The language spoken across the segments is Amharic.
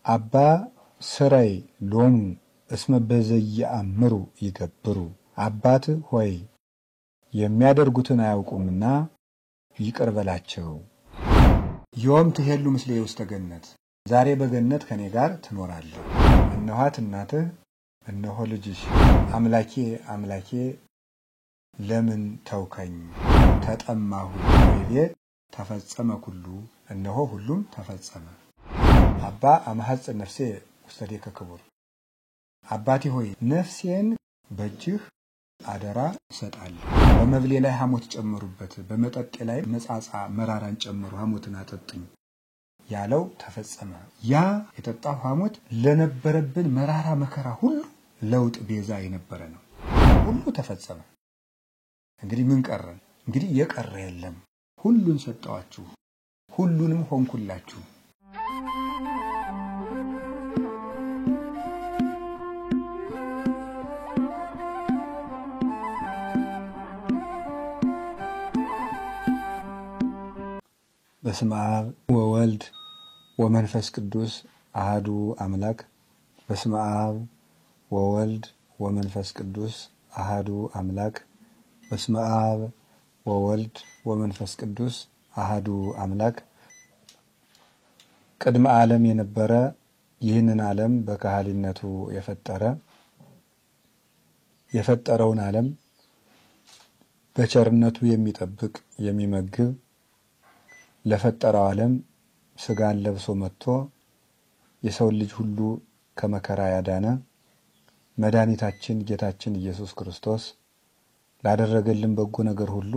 አባ ስራይ ሎሙ እስመ በዘያአምሩ ይገብሩ አባት ሆይ የሚያደርጉትን አያውቁምና ይቅር በላቸው። ዮም ትሄሉ ምስሌ ውስተ ገነት ዛሬ በገነት ከኔ ጋር ትኖራለህ። እነኋት እናትህ እነሆ ልጅሽ አምላኬ አምላኬ ለምን ተውከኝ ተጠማሁ ወይቤ ተፈጸመ ኩሉ እነሆ ሁሉም ተፈጸመ። አባ አማሐጽ ነፍሴ ውስተ ዴከ ክቡር አባቴ ሆይ ነፍሴን በእጅህ አደራ እሰጣለሁ። በመብሌ ላይ ሐሞት ጨምሩበት በመጠጤ ላይ መጻጻ መራራን ጨምሩ ሐሞትን አጠጡኝ ያለው ተፈጸመ። ያ የጠጣው ሐሞት ለነበረብን መራራ መከራ ሁሉ ለውጥ ቤዛ የነበረ ነው። ሁሉ ተፈጸመ። እንግዲህ ምን ቀረ? እንግዲህ የቀረ የለም። ሁሉን ሰጣችሁ ሁሉንም ሆንኩላችሁ። በስመ አብ ወወልድ ወመንፈስ ቅዱስ አሐዱ አምላክ። በስመ አብ ወወልድ ወመንፈስ ቅዱስ አሐዱ አምላክ። በስመ አብ ወወልድ ወመንፈስ ቅዱስ አሐዱ አምላክ። ቅድመ ዓለም የነበረ ይህንን ዓለም በካህሊነቱ የፈጠረውን ዓለም በቸርነቱ የሚጠብቅ የሚመግብ ለፈጠረው ዓለም ስጋን ለብሶ መጥቶ የሰው ልጅ ሁሉ ከመከራ ያዳነ መድኃኒታችን ጌታችን ኢየሱስ ክርስቶስ ላደረገልን በጎ ነገር ሁሉ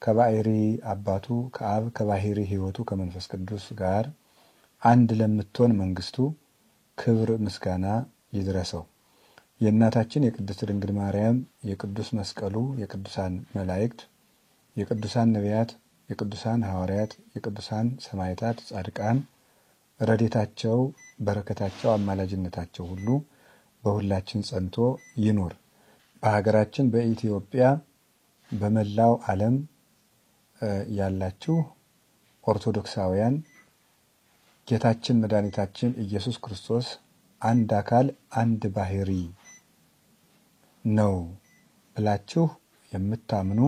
ከባሕሪ አባቱ ከአብ ከባሕሪ ሕይወቱ ከመንፈስ ቅዱስ ጋር አንድ ለምትሆን መንግስቱ ክብር ምስጋና ይድረሰው። የእናታችን የቅድስት ድንግል ማርያም የቅዱስ መስቀሉ የቅዱሳን መላእክት የቅዱሳን ነቢያት የቅዱሳን ሐዋርያት የቅዱሳን ሰማዕታት ጻድቃን ረድኤታቸው በረከታቸው አማላጅነታቸው ሁሉ በሁላችን ጸንቶ ይኑር። በሀገራችን በኢትዮጵያ በመላው ዓለም ያላችሁ ኦርቶዶክሳውያን ጌታችን መድኃኒታችን ኢየሱስ ክርስቶስ አንድ አካል አንድ ባሕሪ ነው ብላችሁ የምታምኑ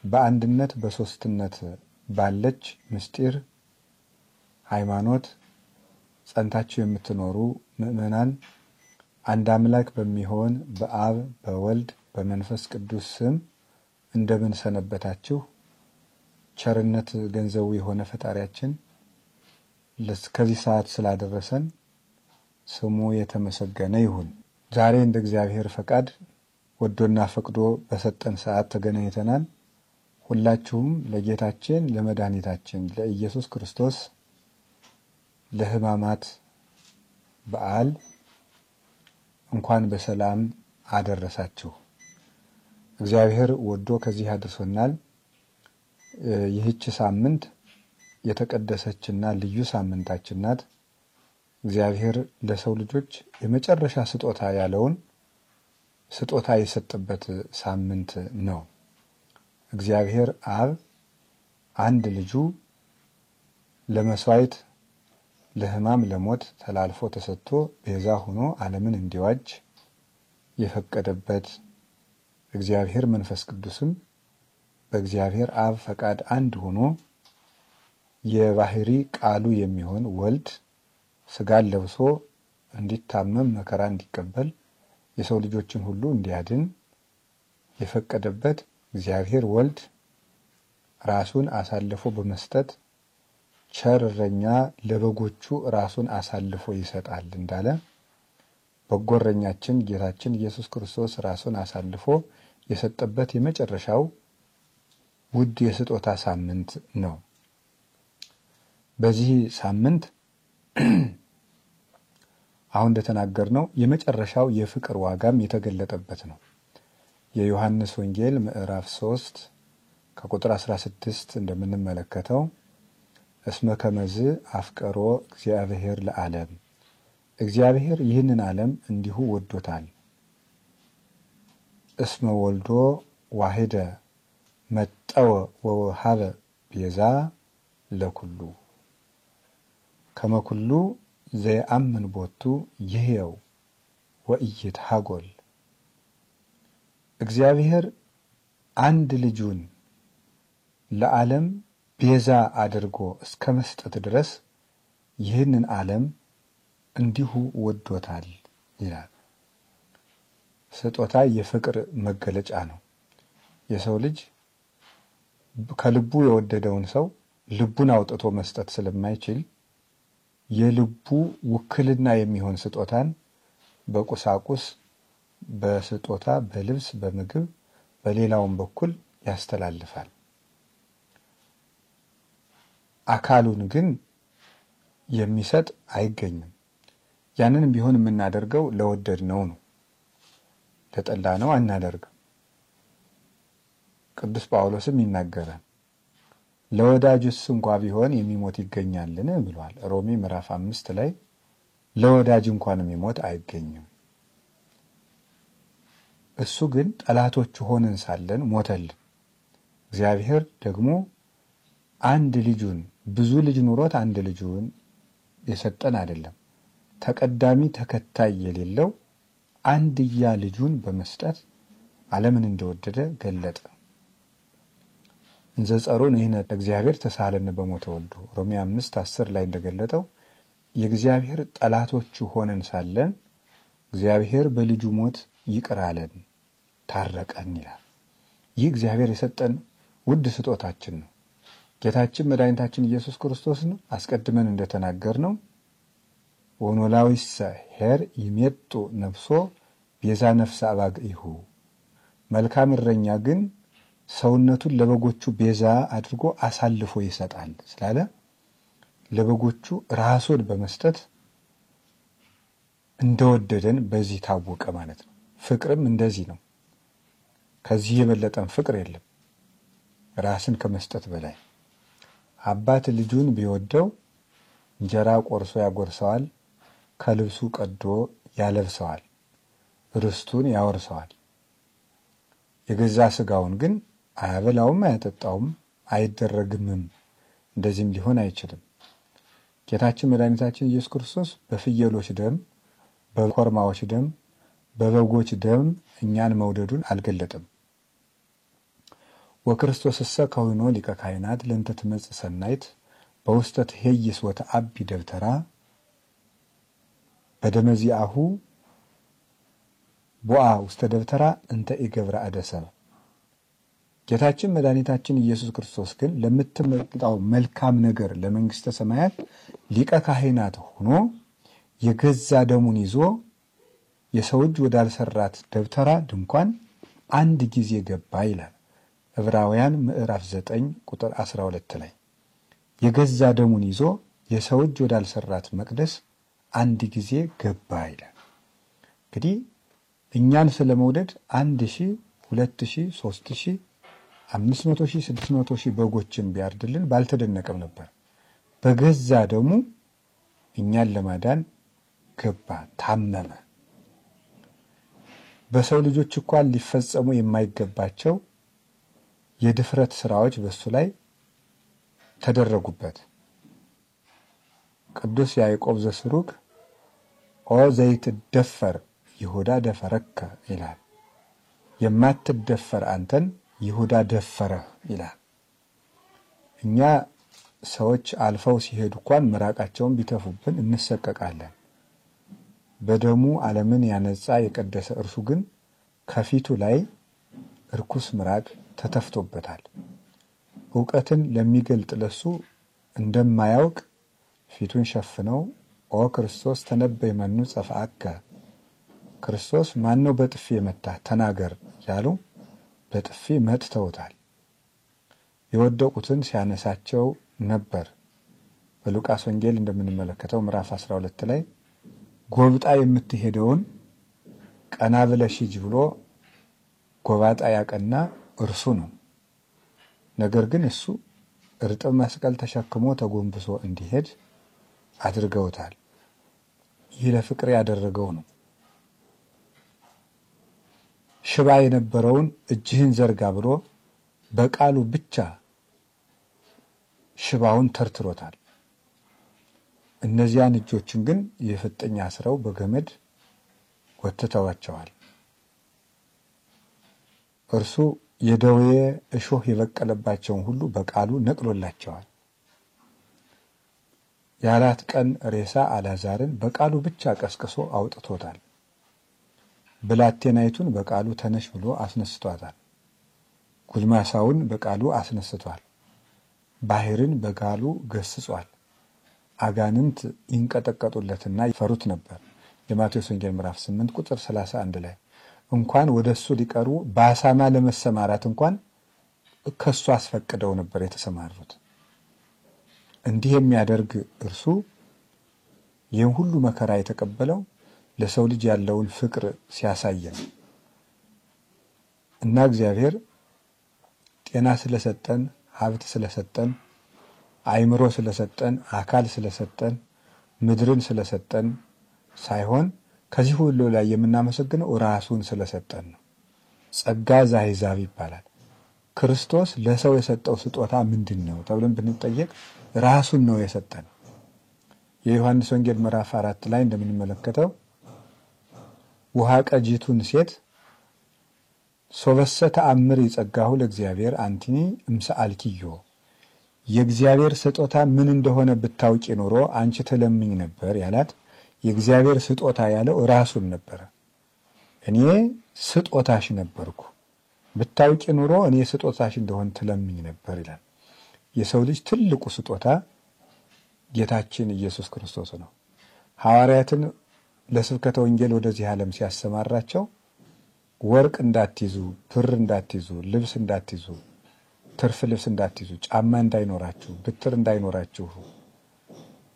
በአንድነት በሶስትነት ባለች ምስጢር ሃይማኖት ጸንታችሁ የምትኖሩ ምእመናን አንድ አምላክ በሚሆን በአብ በወልድ በመንፈስ ቅዱስ ስም እንደምን ሰነበታችሁ? ቸርነት ገንዘቡ የሆነ ፈጣሪያችን ለዚህ ሰዓት ስላደረሰን ስሙ የተመሰገነ ይሁን። ዛሬ እንደ እግዚአብሔር ፈቃድ ወዶና ፈቅዶ በሰጠን ሰዓት ተገናኝተናል። ሁላችሁም ለጌታችን ለመድኃኒታችን ለኢየሱስ ክርስቶስ ለሕማማት በዓል እንኳን በሰላም አደረሳችሁ። እግዚአብሔር ወዶ ከዚህ አድርሶናል። ይህች ሳምንት የተቀደሰችና ልዩ ሳምንታችን ናት። እግዚአብሔር ለሰው ልጆች የመጨረሻ ስጦታ ያለውን ስጦታ የሰጠበት ሳምንት ነው። እግዚአብሔር አብ አንድ ልጁ ለመስዋዕት ለሕማም ለሞት ተላልፎ ተሰጥቶ ቤዛ ሆኖ ዓለምን እንዲዋጅ የፈቀደበት እግዚአብሔር መንፈስ ቅዱስም በእግዚአብሔር አብ ፈቃድ አንድ ሆኖ የባሕሪ ቃሉ የሚሆን ወልድ ስጋን ለብሶ እንዲታመም መከራ እንዲቀበል የሰው ልጆችን ሁሉ እንዲያድን የፈቀደበት እግዚአብሔር ወልድ ራሱን አሳልፎ በመስጠት ቸር እረኛ ለበጎቹ ራሱን አሳልፎ ይሰጣል እንዳለ በጎ እረኛችን ጌታችን ኢየሱስ ክርስቶስ ራሱን አሳልፎ የሰጠበት የመጨረሻው ውድ የስጦታ ሳምንት ነው። በዚህ ሳምንት አሁን እንደተናገርነው የመጨረሻው የፍቅር ዋጋም የተገለጠበት ነው። የዮሐንስ ወንጌል ምዕራፍ 3 ከቁጥር 16 እንደምንመለከተው እስመ ከመዝ አፍቀሮ እግዚአብሔር ለዓለም እግዚአብሔር ይህንን ዓለም እንዲሁ ወዶታል። እስመ ወልዶ ዋሂደ መጠወ ወወሃበ ቤዛ ለኩሉ ከመኩሉ ዘየአምን ቦቱ ይሕየው ወኢይትሐጐል። እግዚአብሔር አንድ ልጁን ለዓለም ቤዛ አድርጎ እስከ መስጠት ድረስ ይህንን ዓለም እንዲሁ ወዶታል ይላል። ስጦታ የፍቅር መገለጫ ነው። የሰው ልጅ ከልቡ የወደደውን ሰው ልቡን አውጥቶ መስጠት ስለማይችል የልቡ ውክልና የሚሆን ስጦታን በቁሳቁስ፣ በስጦታ፣ በልብስ፣ በምግብ፣ በሌላውም በኩል ያስተላልፋል። አካሉን ግን የሚሰጥ አይገኝም። ያንንም ቢሆን የምናደርገው ለወደድነው ነው፣ ለጠላነው አናደርግም። ቅዱስ ጳውሎስም ይናገራል፣ ለወዳጁስ እንኳ ቢሆን የሚሞት ይገኛልን ብሏል። ሮሜ ምዕራፍ 5 ላይ ለወዳጅ እንኳን የሚሞት አይገኝም። እሱ ግን ጠላቶቹ ሆነን ሳለን ሞተልን። እግዚአብሔር ደግሞ አንድ ልጁን ብዙ ልጅ ኑሮት አንድ ልጁን የሰጠን አይደለም። ተቀዳሚ ተከታይ የሌለው አንድያ ልጁን በመስጠት ዓለምን እንደወደደ ገለጠ። እንዘ ጸሩን ይህን እግዚአብሔር ተሳለነ በሞተ ወልዱ ሮሜ 5:10 ላይ እንደገለጠው የእግዚአብሔር ጠላቶቹ ሆነን ሳለን እግዚአብሔር በልጁ ሞት ይቅር አለን፣ ታረቀን ይላል። ይህ እግዚአብሔር የሰጠን ውድ ስጦታችን ነው። ጌታችን መድኃኒታችን ኢየሱስ ክርስቶስ ነው አስቀድመን እንደተናገርነው ወኖላዊሰ ኄር ይሜጡ ነፍሶ ቤዛ ነፍሰ አባግኢሁ። መልካም እረኛ ግን ሰውነቱን ለበጎቹ ቤዛ አድርጎ አሳልፎ ይሰጣል ስላለ ለበጎቹ ራሱን በመስጠት እንደወደደን በዚህ ታወቀ ማለት ነው። ፍቅርም እንደዚህ ነው። ከዚህ የበለጠን ፍቅር የለም ራስን ከመስጠት በላይ። አባት ልጁን ቢወደው እንጀራ ቆርሶ ያጎርሰዋል፣ ከልብሱ ቀዶ ያለብሰዋል፣ ርስቱን ያወርሰዋል። የገዛ ስጋውን ግን አያበላውም፣ አያጠጣውም፣ አይደረግምም። እንደዚህም ሊሆን አይችልም። ጌታችን መድኃኒታችን ኢየሱስ ክርስቶስ በፍየሎች ደም፣ በኮርማዎች ደም፣ በበጎች ደም እኛን መውደዱን አልገለጠም። ወክርስቶስ እሰ ከሆኖ ሊቀ ካህናት ለእንተ ትመጽእ ሰናይት በውስተ ትኄይስ ወተአቢ ደብተራ በደመ ዚአሁ ቦአ ውስተ ደብተራ እንተ ኢገብረ አደሰብ። ጌታችን መድኃኒታችን ኢየሱስ ክርስቶስ ግን ለምትመጣው መልካም ነገር ለመንግስተ ሰማያት ሊቀ ካህናት ሆኖ የገዛ ደሙን ይዞ የሰው እጅ ወዳልሰራት ደብተራ ድንኳን አንድ ጊዜ ገባ ይላል ዕብራውያን ምዕራፍ 9 ቁጥር 12 ላይ። የገዛ ደሙን ይዞ የሰው እጅ ወዳልሰራት መቅደስ አንድ ጊዜ ገባ ይላል። እንግዲህ እኛን ስለመውደድ 1000፣ 2000፣ 3000፣ 500,000፣ 600,000 በጎችን ቢያርድልን ባልተደነቀም ነበር። በገዛ ደሙ እኛን ለማዳን ገባ፣ ታመመ። በሰው ልጆች እንኳን ሊፈጸሙ የማይገባቸው የድፍረት ስራዎች በሱ ላይ ተደረጉበት። ቅዱስ ያዕቆብ ዘስሩግ ኦ ዘይትደፈር ይሁዳ ደፈረከ ይላል። የማትደፈር አንተን ይሁዳ ደፈረ ይላል። እኛ ሰዎች አልፈው ሲሄዱ እንኳን ምራቃቸውን ቢተፉብን እንሰቀቃለን። በደሙ ዓለምን ያነጻ የቀደሰ እርሱ ግን ከፊቱ ላይ እርኩስ ምራቅ ተተፍቶበታል። ዕውቀትን ለሚገልጥ ለሱ እንደማያውቅ ፊቱን ሸፍነው ኦ ክርስቶስ ተነበይ መኑ ጸፍአከ፣ ክርስቶስ ማነው በጥፊ የመታ ተናገር ያሉ በጥፊ መትተውታል። የወደቁትን ሲያነሳቸው ነበር። በሉቃስ ወንጌል እንደምንመለከተው ምዕራፍ 12 ላይ ጎብጣ የምትሄደውን ቀና ብለሽ ሂጂ ብሎ ጎባጣ ያቀና እርሱ ነው። ነገር ግን እሱ እርጥብ መስቀል ተሸክሞ ተጎንብሶ እንዲሄድ አድርገውታል። ይህ ለፍቅር ያደረገው ነው። ሽባ የነበረውን እጅህን ዘርጋ ብሎ በቃሉ ብቻ ሽባውን ተርትሮታል። እነዚያን እጆችን ግን የፍጥኝ አስረው በገመድ ወጥተዋቸዋል። እርሱ የደዌ እሾህ የበቀለባቸውን ሁሉ በቃሉ ነቅሎላቸዋል። የ4 ቀን ሬሳ አልዓዛርን በቃሉ ብቻ ቀስቅሶ አውጥቶታል። ብላቴናይቱን በቃሉ ተነሽ ብሎ አስነስቷታል። ጉልማሳውን በቃሉ አስነስቷል። ባህርን በቃሉ ገስጿል። አጋንንት ይንቀጠቀጡለትና ይፈሩት ነበር። የማቴዎስ ወንጌል ምዕራፍ 8 ቁጥር 31 ላይ እንኳን ወደሱ ሊቀሩ በአሳማ ለመሰማራት እንኳን ከሱ አስፈቅደው ነበር የተሰማሩት። እንዲህ የሚያደርግ እርሱ ይህን ሁሉ መከራ የተቀበለው ለሰው ልጅ ያለውን ፍቅር ሲያሳየን እና እግዚአብሔር ጤና ስለሰጠን፣ ሀብት ስለሰጠን፣ አይምሮ ስለሰጠን፣ አካል ስለሰጠን፣ ምድርን ስለሰጠን ሳይሆን ከዚህ ሁሉ ላይ የምናመሰግነው ራሱን ስለሰጠን ነው። ጸጋ ዘአሕዛብ ይባላል። ክርስቶስ ለሰው የሰጠው ስጦታ ምንድነው ተብለን ብንጠየቅ ራሱን ነው የሰጠን። የዮሐንስ ወንጌል ምዕራፍ 4 ላይ እንደምንመለከተው ውሃ ቀጂቱን ሴት ሶበሰ ተአምር ይጸጋሁ ለእግዚአብሔር አንቲኒ እምሰአልኪዮ የእግዚአብሔር ስጦታ ምን እንደሆነ ብታውቂ ኖሮ አንቺ ትለምኝ ነበር ያላት የእግዚአብሔር ስጦታ ያለው ራሱን ነበር። እኔ ስጦታሽ ነበርኩ፣ ብታውቂ ኖሮ እኔ ስጦታሽ እንደሆን ትለምኝ ነበር ይላል። የሰው ልጅ ትልቁ ስጦታ ጌታችን ኢየሱስ ክርስቶስ ነው። ሐዋርያትን ለስብከተ ወንጌል ወደዚህ ዓለም ሲያሰማራቸው ወርቅ እንዳትይዙ፣ ብር እንዳትይዙ፣ ልብስ እንዳትይዙ፣ ትርፍ ልብስ እንዳትይዙ፣ ጫማ እንዳይኖራችሁ፣ ብትር እንዳይኖራችሁ፣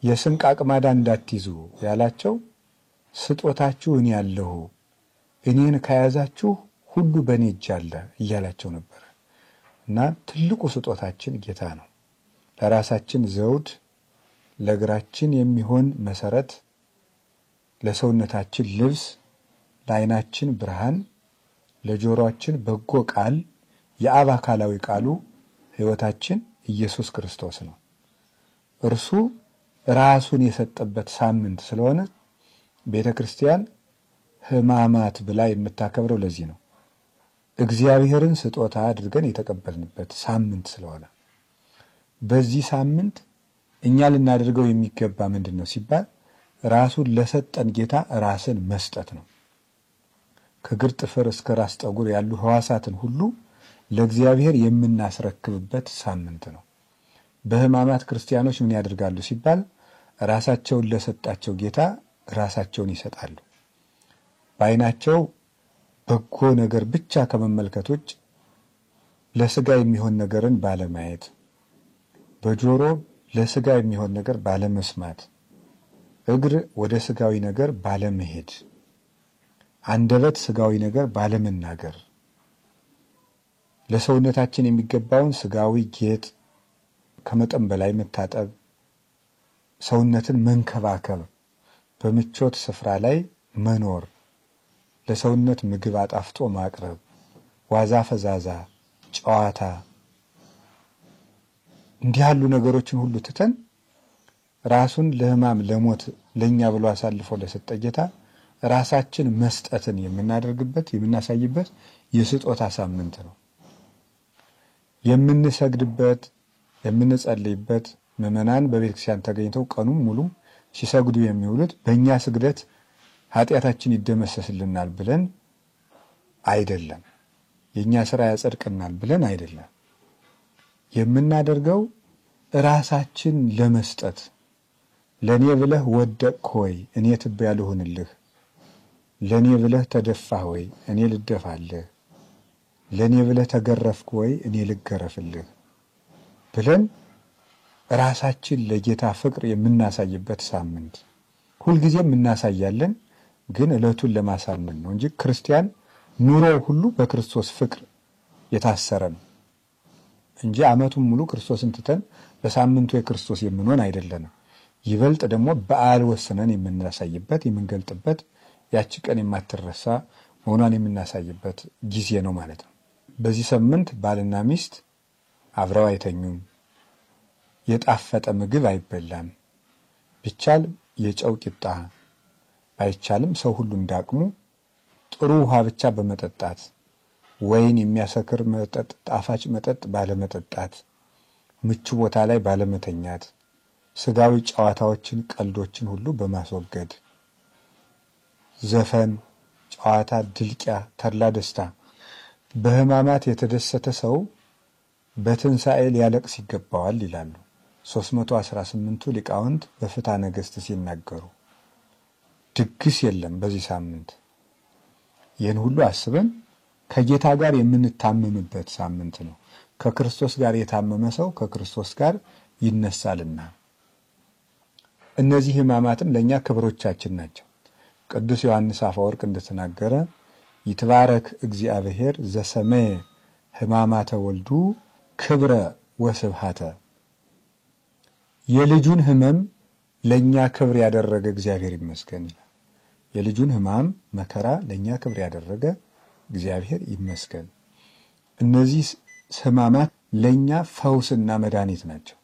የስንቅ አቅማዳ እንዳትይዙ ያላቸው ስጦታችሁ እኔ ያለሁ፣ እኔን ከያዛችሁ ሁሉ በእኔ እጅ አለ እያላቸው ነበር። እና ትልቁ ስጦታችን ጌታ ነው። ለራሳችን ዘውድ፣ ለእግራችን የሚሆን መሰረት፣ ለሰውነታችን ልብስ፣ ለዓይናችን ብርሃን፣ ለጆሮአችን በጎ ቃል፣ የአብ አካላዊ ቃሉ ሕይወታችን ኢየሱስ ክርስቶስ ነው። እርሱ ራሱን የሰጠበት ሳምንት ስለሆነ ቤተክርስቲያን ሕማማት ብላ የምታከብረው ለዚህ ነው። እግዚአብሔርን ስጦታ አድርገን የተቀበልንበት ሳምንት ስለሆነ በዚህ ሳምንት እኛ ልናደርገው የሚገባ ምንድነው ሲባል ራሱን ለሰጠን ጌታ ራስን መስጠት ነው። ከእግር ጥፍር እስከ ራስ ጠጉር ያሉ ሕዋሳትን ሁሉ ለእግዚአብሔር የምናስረክብበት ሳምንት ነው። በሕማማት ክርስቲያኖች ምን ያደርጋሉ ሲባል ራሳቸውን ለሰጣቸው ጌታ ራሳቸውን ይሰጣሉ። በዓይናቸው በጎ ነገር ብቻ ከመመልከት ውጭ ለስጋ የሚሆን ነገርን ባለማየት፣ በጆሮ ለስጋ የሚሆን ነገር ባለመስማት፣ እግር ወደ ስጋዊ ነገር ባለመሄድ፣ አንደበት ስጋዊ ነገር ባለመናገር፣ ለሰውነታችን የሚገባውን ስጋዊ ጌጥ ከመጠን በላይ መታጠብ፣ ሰውነትን መንከባከብ፣ በምቾት ስፍራ ላይ መኖር፣ ለሰውነት ምግብ አጣፍጦ ማቅረብ፣ ዋዛ ፈዛዛ፣ ጨዋታ፣ እንዲህ ያሉ ነገሮችን ሁሉ ትተን ራሱን ለሕማም ለሞት ለኛ ብሎ አሳልፎ ለሰጠ ጌታ ራሳችን መስጠትን የምናደርግበት የምናሳይበት የስጦታ ሳምንት ነው። የምንሰግድበት የምንጸልይበት ምዕመናን በቤተክርስቲያን ተገኝተው ቀኑን ሙሉ ሲሰግዱ የሚውሉት በእኛ ስግደት ኃጢአታችን ይደመሰስልናል ብለን አይደለም፣ የኛ ስራ ያጸድቅናል ብለን አይደለም። የምናደርገው ራሳችን ለመስጠት ለኔ ብለህ ወደቅህ ሆይ እኔ ትቢያ ልሁንልህ፣ ለኔ ብለህ ተደፋህ ሆይ እኔ ልደፋልህ፣ ለኔ ብለህ ተገረፍክ ሆይ እኔ ልገረፍልህ ብለን ራሳችን ለጌታ ፍቅር የምናሳይበት ሳምንት። ሁልጊዜም እናሳያለን፣ ግን ዕለቱን ለማሳመን ነው እንጂ ክርስቲያን ኑሮው ሁሉ በክርስቶስ ፍቅር የታሰረ ነው እንጂ ዓመቱን ሙሉ ክርስቶስን ትተን በሳምንቱ የክርስቶስ የምንሆን አይደለንም። ይበልጥ ደግሞ በዓል ወስነን የምናሳይበት የምንገልጥበት ያቺ ቀን የማትረሳ መሆኗን የምናሳይበት ጊዜ ነው ማለት ነው። በዚህ ሳምንት ባልና ሚስት አብረው አይተኙም፣ የጣፈጠ ምግብ አይበላም፣ ቢቻል የጨው ቂጣ ባይቻልም ሰው ሁሉ እንዳቅሙ ጥሩ ውሃ ብቻ በመጠጣት ወይን የሚያሰክር መጠጥ ጣፋጭ መጠጥ ባለመጠጣት ምቹ ቦታ ላይ ባለመተኛት ስጋዊ ጨዋታዎችን ቀልዶችን ሁሉ በማስወገድ ዘፈን ጨዋታ ድልቂያ ተድላ ደስታ በህማማት የተደሰተ ሰው በትንሣኤ ሊያለቅስ ይገባዋል ይላሉ 318ቱ ሊቃውንት በፍትሐ ነገሥት ሲናገሩ። ድግስ የለም በዚህ ሳምንት። ይህን ሁሉ አስበን ከጌታ ጋር የምንታመምበት ሳምንት ነው። ከክርስቶስ ጋር የታመመ ሰው ከክርስቶስ ጋር ይነሳልና። እነዚህ ህማማትም ለኛ ክብሮቻችን ናቸው። ቅዱስ ዮሐንስ አፈወርቅ እንደተናገረ ይትባረክ እግዚአብሔር ዘሰመየ ህማማተ ወልዱ ክብረ ወስብሃተ። የልጁን ህመም ለኛ ክብር ያደረገ እግዚአብሔር ይመስገን ይላል። የልጁን ህማም መከራ ለኛ ክብር ያደረገ እግዚአብሔር ይመስገን። እነዚህ ህማማት ለኛ ፈውስና መድኃኒት ናቸው።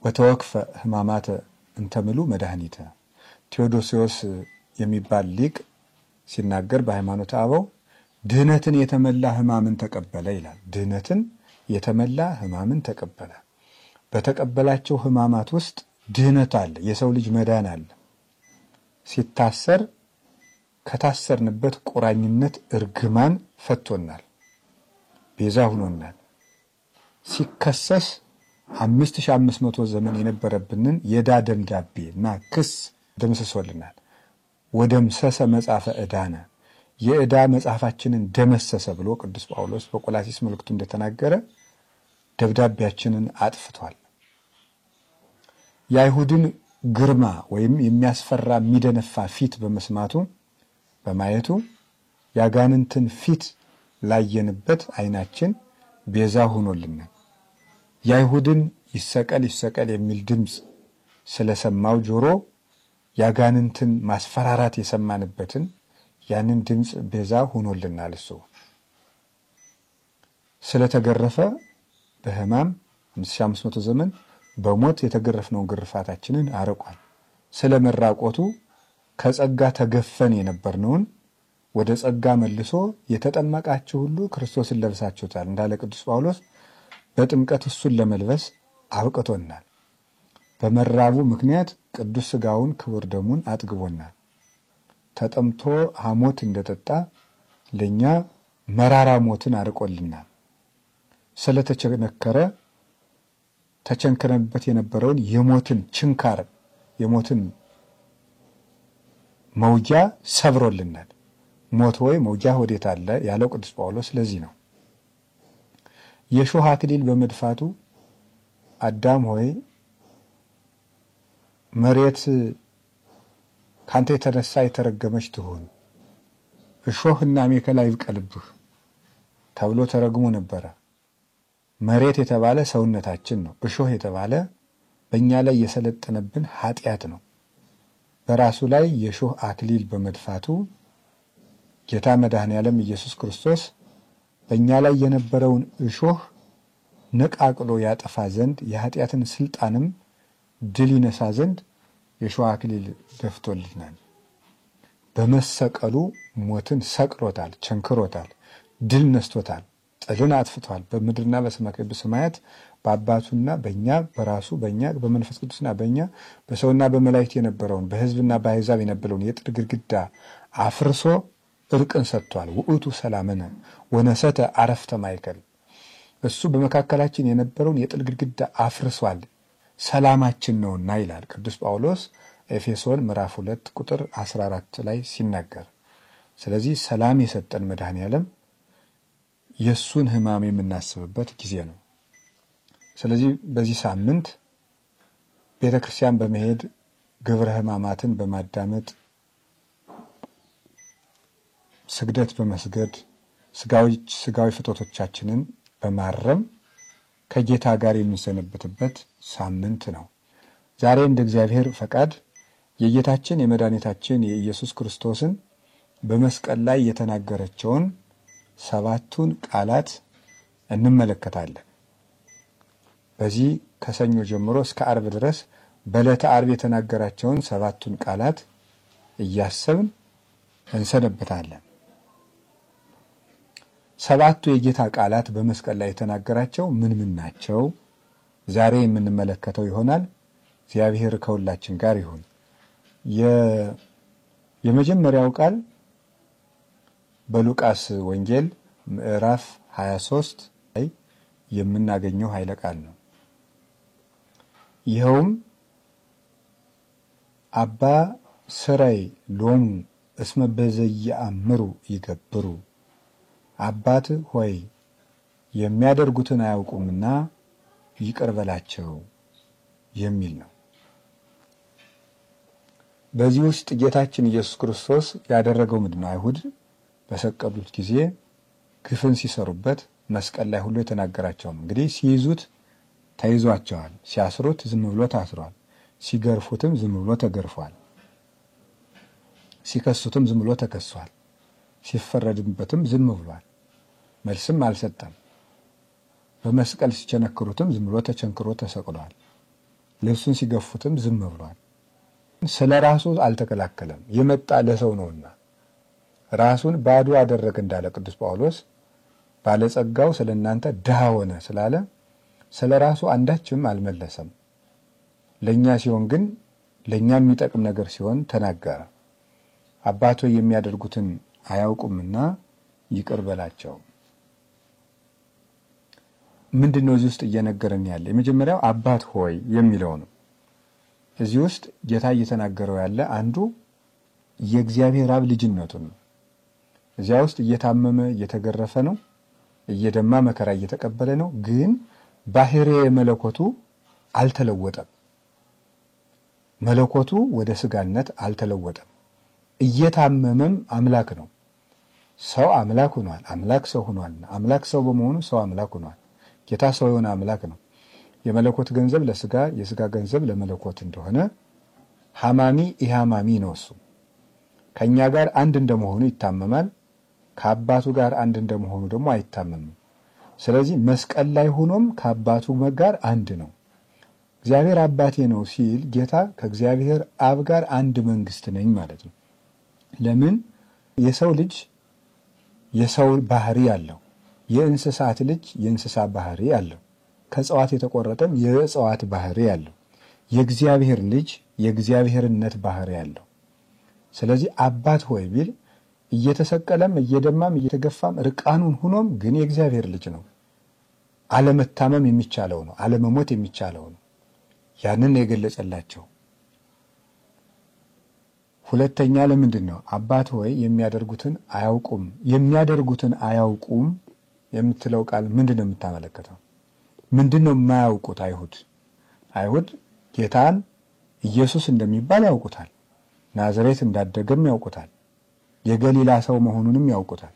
ወተወክፈ ህማማተ እንተምሉ መድኃኒተ። ቴዎዶሲዮስ የሚባል ሊቅ ሲናገር በሃይማኖተ አበው ድህነትን የተመላ ህማምን ተቀበለ ይላል። ድህነትን የተመላ ህማምን ተቀበለ። በተቀበላቸው ህማማት ውስጥ ድህነት አለ፣ የሰው ልጅ መዳን አለ። ሲታሰር ከታሰርንበት ቁራኝነት እርግማን ፈቶናል፣ ቤዛ ሆኖናል። ሲከሰስ 5500 ዘመን የነበረብንን የዕዳ ደብዳቤና ክስ ደምስሶልናል። ወደምሰሰ መጻፈ ዕዳነ የዕዳ መጽሐፋችንን ደመሰሰ ብሎ ቅዱስ ጳውሎስ በቆላሲስ መልእክቱ እንደተናገረ ደብዳቤያችንን አጥፍቷል። የአይሁድን ግርማ ወይም የሚያስፈራ የሚደነፋ ፊት በመስማቱ በማየቱ ያጋንንትን ፊት ላየንበት አይናችን ቤዛ ሆኖልናል። የአይሁድን ይሰቀል ይሰቀል የሚል ድምፅ ስለሰማው ጆሮ ያጋንንትን ማስፈራራት የሰማንበትን ያንን ድምፅ ቤዛ ሆኖልናል። እሱ ስለተገረፈ በህማም 5500 ዘመን በሞት የተገረፍነው ግርፋታችንን አርቋል። ስለመራቆቱ ከጸጋ ተገፈን የነበርነውን ወደ ጸጋ መልሶ የተጠመቃችሁ ሁሉ ክርስቶስን ለብሳችሁታል እንዳለ ቅዱስ ጳውሎስ በጥምቀት እሱን ለመልበስ አብቅቶናል። በመራቡ ምክንያት ቅዱስ ሥጋውን ክቡር ደሙን አጥግቦናል። ተጠምቶ ሐሞት እንደጠጣ ለኛ መራራ ሞትን አርቆልናል። ስለተቸነከረ ተቸንክረንበት የነበረውን የሞትን ችንካር የሞትን መውጃ ሰብሮልናል። ሞት ሆይ መውጃ ወዴት አለ ያለው ቅዱስ ጳውሎስ ለዚህ ነው። የሾህ አክሊል በመድፋቱ አዳም ሆይ መሬት ካንተ የተነሳ የተረገመች ትሁን፣ እሾህና አሜከላ ይብቀልብህ ተብሎ ተረግሞ ነበረ። መሬት የተባለ ሰውነታችን ነው። እሾህ የተባለ በእኛ ላይ የሰለጠነብን ኃጢአት ነው። በራሱ ላይ የሾህ አክሊል በመድፋቱ ጌታ መድኃኔዓለም ኢየሱስ ክርስቶስ በእኛ ላይ የነበረውን እሾህ ነቃቅሎ ያጠፋ ዘንድ የኃጢአትን ስልጣንም ድል ይነሳ ዘንድ የሾህ አክሊል ደፍቶልናል። በመሰቀሉ ሞትን ሰቅሎታል፣ ቸንክሮታል፣ ድል ነስቶታል፣ ጥልን አጥፍቷል። በምድርና በሰማያት በአባቱና በእኛ በራሱ በእኛ በመንፈስ ቅዱስና በእኛ በሰውና በመላእክት የነበረውን በሕዝብና በአሕዛብ የነበረውን የጥል ግድግዳ አፍርሶ እርቅን ሰጥቷል። ውእቱ ሰላምነ ወነሰተ አረፍተ ማእከል። እሱ በመካከላችን የነበረውን የጥል ግድግዳ አፍርሷል፣ ሰላማችን ነውና ይላል ቅዱስ ጳውሎስ ኤፌሶን ምዕራፍ 2 ቁጥር 14 ላይ ሲናገር። ስለዚህ ሰላም የሰጠን መድኃኔዓለም የሱን ህማም የምናስብበት ጊዜ ነው። ስለዚህ በዚህ ሳምንት ቤተክርስቲያን በመሄድ ግብረ ህማማትን በማዳመጥ ስግደት በመስገድ ስጋዊ ፍቶቶቻችንን በማረም ከጌታ ጋር የምንሰነበትበት ሳምንት ነው። ዛሬ እንደ እግዚአብሔር ፈቃድ የጌታችን የመድኃኒታችን የኢየሱስ ክርስቶስን በመስቀል ላይ የተናገረቸውን 7ቱን ቃላት እንመለከታለን። በዚህ ከሰኞ ጀምሮ እስከ ዓርብ ድረስ በዕለተ ዓርብ የተናገራቸውን 7ቱን ቃላት እያሰብን እንሰነበታለን። 7ቱ የጌታ ቃላት በመስቀል ላይ የተናገራቸው ምን ናቸው? ዛሬ የምንመለከተው ይሆናል። እግዚአብሔር ከሁላችን ጋር ይሁን። የመጀመሪያው ቃል በሉቃስ ወንጌል ምዕራፍ 23 ላይ የምናገኘው ኃይለ ቃል ነው። ይኸውም አባ ስራይ ሎሙ እስመ በዘየአምሩ ይገብሩ፣ አባት ሆይ የሚያደርጉትን አያውቁምና ይቅር በላቸው የሚል ነው። በዚህ ውስጥ ጌታችን ኢየሱስ ክርስቶስ ያደረገው ምንድነው? አይሁድ በሰቀሉት ጊዜ ግፍን ሲሰሩበት መስቀል ላይ ሁሉ የተናገራቸው ነው። እንግዲህ ሲይዙት ተይዟቸዋል፣ ሲያስሩት ዝም ብሎ ታስሯል፣ ሲገርፉትም ዝም ብሎ ተገርፏል፣ ሲከሱትም ዝም ብሎ ተከሷል፣ ሲፈረድበትም ዝም ብሏል፣ መልስም አልሰጠም። በመስቀል ሲቸነክሩትም ዝም ብሎ ተቸንክሮ ተሰቅሏል፣ ልብሱን ሲገፉትም ዝም ብሏል። ስለራሱ አልተከላከለም፣ የመጣ ለሰው ነውና ራሱን ባዶ አደረገ እንዳለ ቅዱስ ጳውሎስ ባለጸጋው ስለናንተ ድሃ ሆነ ስላለ ስለራሱ አንዳችም አልመለሰም። ለኛ ሲሆን ግን ለኛ የሚጠቅም ነገር ሲሆን ተናገረ። አባት ሆይ የሚያደርጉትን አያውቁምና ይቅር በላቸው። ምንድነው እዚህ ውስጥ እየነገረን ያለ? የመጀመሪያው አባት ሆይ የሚለው ነው። እዚህ ውስጥ ጌታ እየተናገረው ያለ አንዱ የእግዚአብሔር አብ ልጅነቱን ነው። እዚያ ውስጥ እየታመመ እየተገረፈ ነው፣ እየደማ መከራ እየተቀበለ ነው። ግን ባህሪየ መለኮቱ አልተለወጠም። መለኮቱ ወደ ስጋነት አልተለወጠም። እየታመመም አምላክ ነው። ሰው አምላክ ሆኗል፣ አምላክ ሰው ሆኗል። አምላክ ሰው በመሆኑ ሰው አምላክ ሆኗል። ጌታ ሰው የሆነ አምላክ ነው። የመለኮት ገንዘብ ለስጋ የስጋ ገንዘብ ለመለኮት እንደሆነ ሐማሚ ኢሃማሚ ነው። እሱ ከኛ ጋር አንድ እንደመሆኑ ይታመማል፣ ከአባቱ ጋር አንድ እንደመሆኑ ደግሞ አይታመምም። ስለዚህ መስቀል ላይ ሆኖም ከአባቱ ጋር አንድ ነው። እግዚአብሔር አባቴ ነው ሲል ጌታ ከእግዚአብሔር አብ ጋር አንድ መንግስት ነኝ ማለት ነው። ለምን? የሰው ልጅ የሰው ባህሪ አለው፣ የእንስሳት ልጅ የእንስሳ ባህሪ አለው፣ ከእጽዋት የተቆረጠም የእጽዋት ባህሪ አለው። የእግዚአብሔር ልጅ የእግዚአብሔርነት ባህሪ አለው። ስለዚህ አባት ሆይ ቢል እየተሰቀለም እየደማም እየተገፋም ርቃኑን ሆኖም ግን የእግዚአብሔር ልጅ ነው። አለመታመም የሚቻለው ነው፣ አለመሞት የሚቻለው ነው። ያንን የገለጸላቸው። ሁለተኛ ለምንድን ነው አባት ሆይ የሚያደርጉትን አያውቁም? የሚያደርጉትን አያውቁም የምትለው ቃል ምንድነው የምታመለክተው? ምንድነው የማያውቁት? አይሁድ ጌታን ኢየሱስ እንደሚባል ያውቁታል፣ ናዝሬት እንዳደገም ያውቁታል፣ የገሊላ ሰው መሆኑንም ያውቁታል፣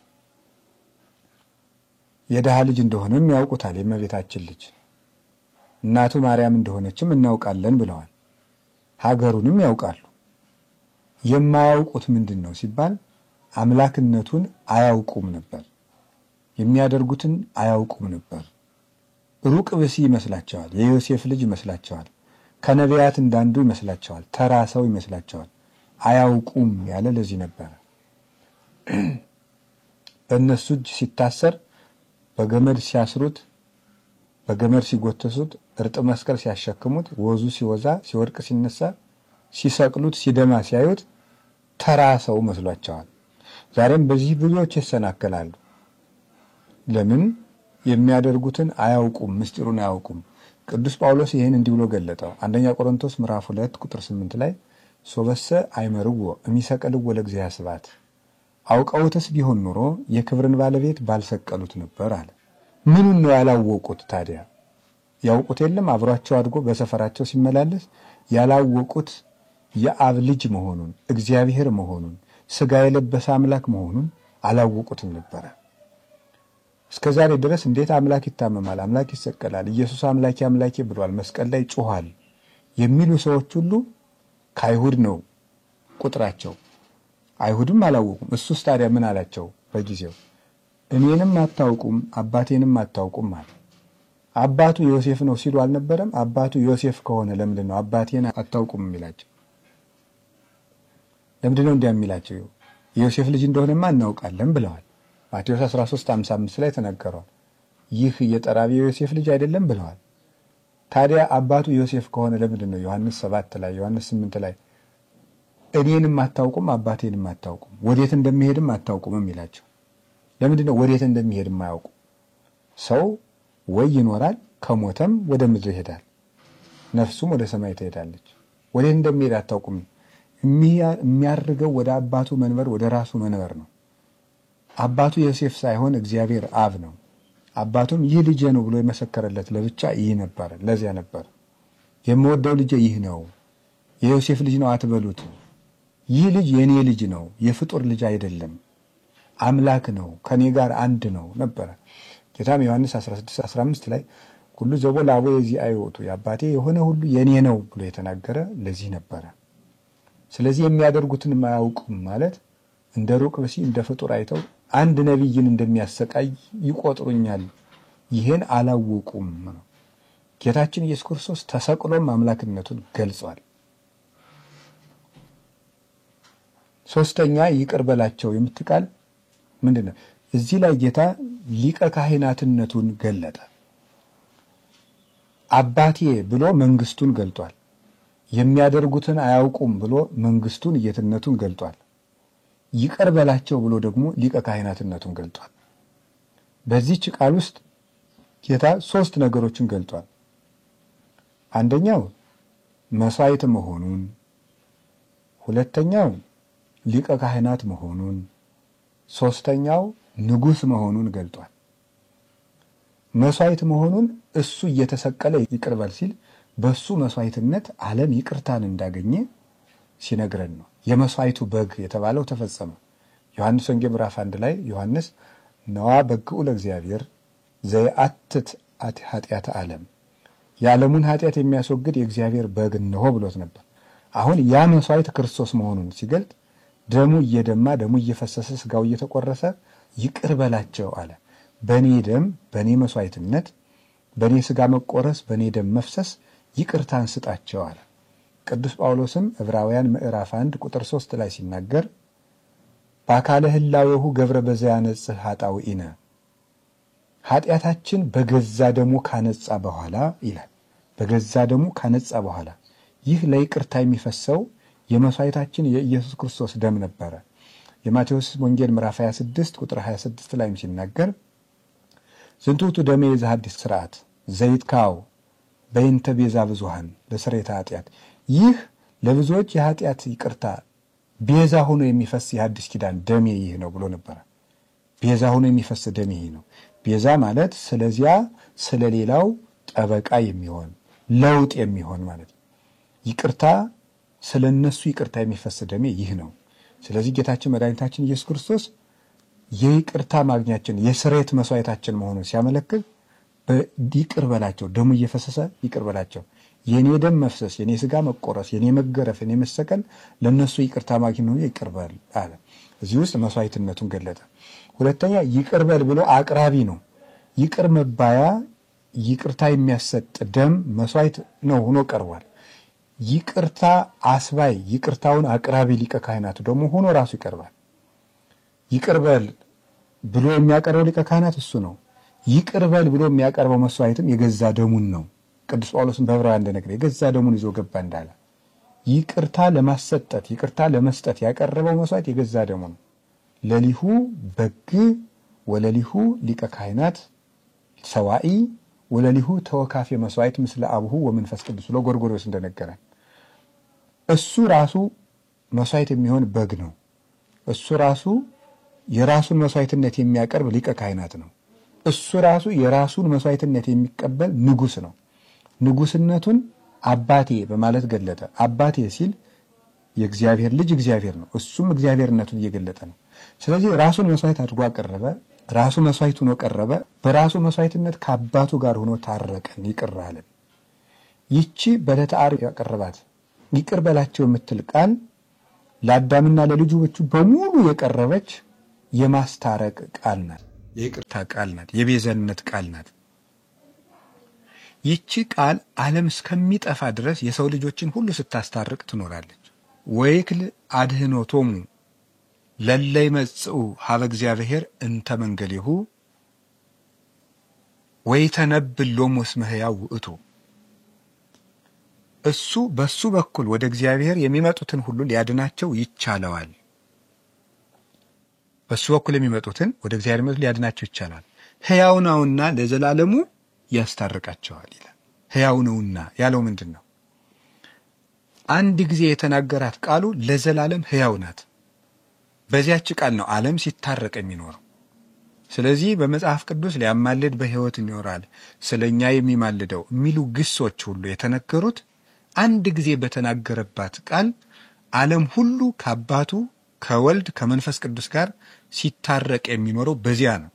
የድሃ ልጅ እንደሆነም ያውቁታል፣ የእመቤታችን ልጅ እናቱ ማርያም እንደሆነችም እናውቃለን ብለዋል። ሀገሩንም ያውቃሉ። የማያውቁት ምንድነው ሲባል አምላክነቱን አያውቁም ነበር፣ የሚያደርጉትን አያውቁም ነበር። ሩቅ ብሲ ይመስላቸዋል፣ የዮሴፍ ልጅ ይመስላቸዋል፣ ከነቢያት እንዳንዱ ይመስላቸዋል፣ ተራ ሰው ይመስላቸዋል። አያውቁም ያለ ለዚህ ነበር። በእነሱ እጅ ሲታሰር በገመድ ሲያስሩት፣ በገመድ ሲጎተሱት፣ እርጥ መስቀል ሲያሸክሙት፣ ወዙ ሲወዛ ሲወድቅ ሲነሳ፣ ሲሰቅሉት ሲደማ ሲያዩት ተራ ሰው መስሏቸዋል። ዛሬም በዚህ ብዙዎች ይሰናከላሉ። ለምን? የሚያደርጉትን አያውቁም፣ ምስጢሩን አያውቁም። ቅዱስ ጳውሎስ ይሄን እንዲህ ብሎ ገለጠው። አንደኛ ቆሮንቶስ ምዕራፍ 2 ቁጥር 8 ላይ ሶበሰ አይመርዎ እሚሰቀልዎ ለእግዚአብሔር ስብሐት፣ አውቀውትስ ቢሆን ኑሮ የክብርን ባለቤት ባልሰቀሉት ነበር አለ። ምኑን ነው ያላወቁት ታዲያ? ያውቁት የለም? አብሯቸው አድጎ በሰፈራቸው ሲመላለስ ያላወቁት የአብ ልጅ መሆኑን፣ እግዚአብሔር መሆኑን፣ ስጋ የለበሰ አምላክ መሆኑን አላወቁትም ነበር። እስከዛሬ ድረስ እንዴት አምላክ ይታመማል፣ አምላክ ይሰቀላል፣ ኢየሱስ አምላኬ አምላኬ ብሏል፣ መስቀል ላይ ጮኋል የሚሉ ሰዎች ሁሉ ከአይሁድ ነው ቁጥራቸው። አይሁድም አላወቁም። እሱስ ታዲያ ምን አላቸው? በጊዜው እኔንም አታውቁም አባቴንም አታውቁም አለ። አባቱ ዮሴፍ ነው ሲሉ አልነበረም? አባቱ ዮሴፍ ከሆነ ለምንድን ነው አባቴን አታውቁም የሚላቸው? ለምንድን ነው እንደሚላቸው? የዮሴፍ ልጅ እንደሆነማ እናውቃለን ብለዋል። ማቴዎስ 13:55 ላይ ተነገሯል። ይህ የጠራቢ ዮሴፍ ልጅ አይደለም ብለዋል። ታዲያ አባቱ ዮሴፍ ከሆነ ለምንድን ነው ዮሐንስ 7 ላይ ዮሐንስ 8 ላይ እኔንም አታውቁም አባቴንም አታውቁም ወዴት እንደሚሄድም አታውቁም የሚላቸው? ለምንድን ነው ወዴት እንደሚሄድ የማያውቁ? ሰው ወይ ይኖራል ከሞተም ወደ ምድር ይሄዳል፣ ነፍሱም ወደ ሰማይ ትሄዳለች። ወዴት እንደሚሄድ አታውቁም። የሚያርገው ወደ አባቱ መንበር ወደ ራሱ መንበር ነው። አባቱ ዮሴፍ ሳይሆን እግዚአብሔር አብ ነው። አባቱም ይህ ልጄ ነው ብሎ የመሰከረለት ለብቻ ይህ ነበር። ለዚያ ነበር የምወደው ልጄ ይህ ነው፣ የዮሴፍ ልጅ ነው አትበሉት። ይህ ልጅ የኔ ልጅ ነው፣ የፍጡር ልጅ አይደለም፣ አምላክ ነው፣ ከኔ ጋር አንድ ነው ነበር። ጌታም ዮሐንስ 16:15 ላይ ሁሉ ዘቦ ለአቦ የዚህ አይወጡ የአባቴ የሆነ ሁሉ የኔ ነው ብሎ የተናገረ ለዚህ ነበር። ስለዚህ የሚያደርጉትን ማያውቁም ማለት እንደ ሩቅ ብሲ እንደ ፍጡር አይተው አንድ ነብይን እንደሚያሰቃይ ይቆጥሩኛል፣ ይሄን አላወቁም። ጌታችን ኢየሱስ ክርስቶስ ተሰቅሎም አምላክነቱን ገልጿል። ሶስተኛ ይቅር በላቸው የምትቃል ምንድነው? እዚህ ላይ ጌታ ሊቀ ካህናትነቱን ገለጠ። አባቴ ብሎ መንግስቱን ገልጧል። የሚያደርጉትን አያውቁም ብሎ መንግስቱን ጌትነቱን ገልጧል። ይቅር በላቸው ብሎ ደግሞ ሊቀ ካህናትነቱን ገልጧል። በዚህ ቃል ውስጥ ጌታ 3 ነገሮችን ገልጧል። አንደኛው መስዋዕት መሆኑን፣ ሁለተኛው ሊቀ ካህናት መሆኑን፣ ሶስተኛው ንጉስ መሆኑን ገልጧል። መስዋዕት መሆኑን እሱ እየተሰቀለ ይቅር በል ሲል በሱ መስዋዕትነት ዓለም ይቅርታን እንዳገኘ ሲነግረን ነው። የመስዋዕቱ በግ የተባለው ተፈጸመ። ዮሐንስ ወንጌል ምዕራፍ 1 ላይ ዮሐንስ ነዋ በግዑ ለእግዚአብሔር ዘየአትት ኃጢአተ ዓለም፣ የዓለሙን ኃጢአት የሚያስወግድ የእግዚአብሔር በግ ነው ብሎት ነበር። አሁን ያ መስዋዕት ክርስቶስ መሆኑን ሲገልጥ ደሙ እየደማ ደሙ እየፈሰሰ ስጋው እየተቆረሰ ይቅር በላቸው አለ። በኔ ደም በኔ መስዋዕትነት በኔ ስጋ መቆረስ በኔ ደም መፍሰስ ይቅርታን ስጣቸው አለ። ቅዱስ ጳውሎስም ዕብራውያን ምዕራፍ 1 ቁጥር 3 ላይ ሲናገር በአካለ ህላዌሁ ገብረ በዘያነጽህ ኃጣውኢነ፣ ኃጢአታችን በገዛ ደሙ ካነጻ በኋላ ይላል። በገዛ ደሙ ካነጻ በኋላ ይህ ለይቅርታ የሚፈሰው የመስዋዕታችን የኢየሱስ ክርስቶስ ደም ነበረ። የማቴዎስ ወንጌል ምዕራፍ 26 ቁጥር 26 ላይም ሲናገር ዝንቱቱ ደሜ ዘሐዲስ ሥርዓት ዘይትካው በእንተ ቤዛ ብዙሃን ለስርየተ ኃጢአት፣ ይህ ለብዙዎች የኃጢአት ይቅርታ ቤዛ ሆኖ የሚፈስ የሐዲስ ኪዳን ደሜ ይህ ነው ብሎ ነበር። ቤዛ ሆኖ የሚፈስ ደሜ ይህ ነው። ቤዛ ማለት ስለዚያ ስለሌላው ጠበቃ የሚሆን ለውጥ የሚሆን ማለት ይቅርታ ስለነሱ ይቅርታ የሚፈስ ደሜ ይህ ነው። ስለዚህ ጌታችን መድኃኒታችን ኢየሱስ ክርስቶስ የይቅርታ ማግኛችን የስርየት መስዋዕታችን መሆኑን ሲያመለክት በይቅር በላቸው ደሙ እየፈሰሰ ይቅር በላቸው፣ የኔ ደም መፍሰስ የኔ ስጋ መቆረስ የኔ መገረፍ የኔ መሰቀል ለነሱ ይቅርታ ማግኘት ነው ይቅር በል አለ። እዚህ ውስጥ መስዋዕትነቱን ገለጠ። ሁለተኛ ይቅር በል ብሎ አቅራቢ ነው። ይቅር መባያ ይቅርታ የሚያሰጥ ደም መስዋዕት ነው ሆኖ ቀርቧል። ይቅርታ አስባይ ይቅርታውን አቅራቢ ሊቀ ካህናቱ ደግሞ ሆኖ ራሱ ይቀርባል። ይቅር በል ብሎ የሚያቀርበው ሊቀ ካህናት እሱ ነው። ይቅር በል ብሎ የሚያቀርበው መስዋዕትም የገዛ ደሙን ነው። ቅዱስ ጳውሎስን በዕብራውያን እንደነገረ የገዛ ደሙን ይዞ ገባ እንዳለ ይቅርታ ለማሰጠት ይቅርታ ለመስጠት ያቀረበው መስዋዕት የገዛ ደሙ ነው። ለሊሁ በግ ወለሊሁ ሊቀ ካህናት ሰዋኢ ወለሊሁ ተወካፌ መስዋዕት ምስለ አብሁ ወመንፈስ ቅዱስ ብሎ ጎርጎርዮስ እንደነገረን እሱ ራሱ መስዋዕት የሚሆን በግ ነው። እሱ ራሱ የራሱን መስዋዕትነት የሚያቀርብ ሊቀ ካህናት ነው። እሱ ራሱ የራሱን መስዋዕትነት የሚቀበል ንጉስ ነው። ንጉስነቱን አባቴ በማለት ገለጠ። አባቴ ሲል የእግዚአብሔር ልጅ እግዚአብሔር ነው። እሱም እግዚአብሔርነቱን እየገለጠ ነው። ስለዚህ ራሱን መስዋዕት አድርጎ አቀረበ። ራሱ መስዋዕት ሆኖ ቀረበ። በራሱ መስዋዕትነት ከአባቱ ጋር ሆኖ ታረቀን፣ ይቅር አለን። ይቺ በዕለተ ዓርብ ያቀረባት ይቅር በላቸው የምትል ቃል ለአዳምና ለልጆቹ በሙሉ የቀረበች የማስታረቅ ቃል ናት። የይቅርታ ቃል ናት። የቤዛነት ቃል ናት። ይቺ ቃል ዓለም እስከሚጠፋ ድረስ የሰው ልጆችን ሁሉ ስታስታርቅ ትኖራለች። ወይክል አድህኖቶሙ ለለ ይመጽኡ ሀበ እግዚአብሔር እንተ መንገሌሁ ወይተነብል ሎሙ እስመ ሕያው ውእቱ። እሱ በሱ በኩል ወደ እግዚአብሔር የሚመጡትን ሁሉ ሊያድናቸው ይቻለዋል። በሱ በኩል የሚመጡትን ወደ እግዚአብሔር ሊያድናቸው ይቻላል። ሕያው ነውና ለዘላለሙ ያስታርቃቸዋል ይላል። ሕያው ነውና ያለው ምንድነው? አንድ ጊዜ የተናገራት ቃሉ ለዘላለም ሕያው ናት። በዚያች ቃል ነው ዓለም ሲታረቅ የሚኖረው። ስለዚህ በመጽሐፍ ቅዱስ ሊያማልድ በሕይወት ይኖራል፣ ስለኛ የሚማልደው የሚሉ ግሶች ሁሉ የተነገሩት አንድ ጊዜ በተናገረባት ቃል ዓለም ሁሉ ከአባቱ ከወልድ ከመንፈስ ቅዱስ ጋር ሲታረቅ የሚኖረው በዚያ ነው።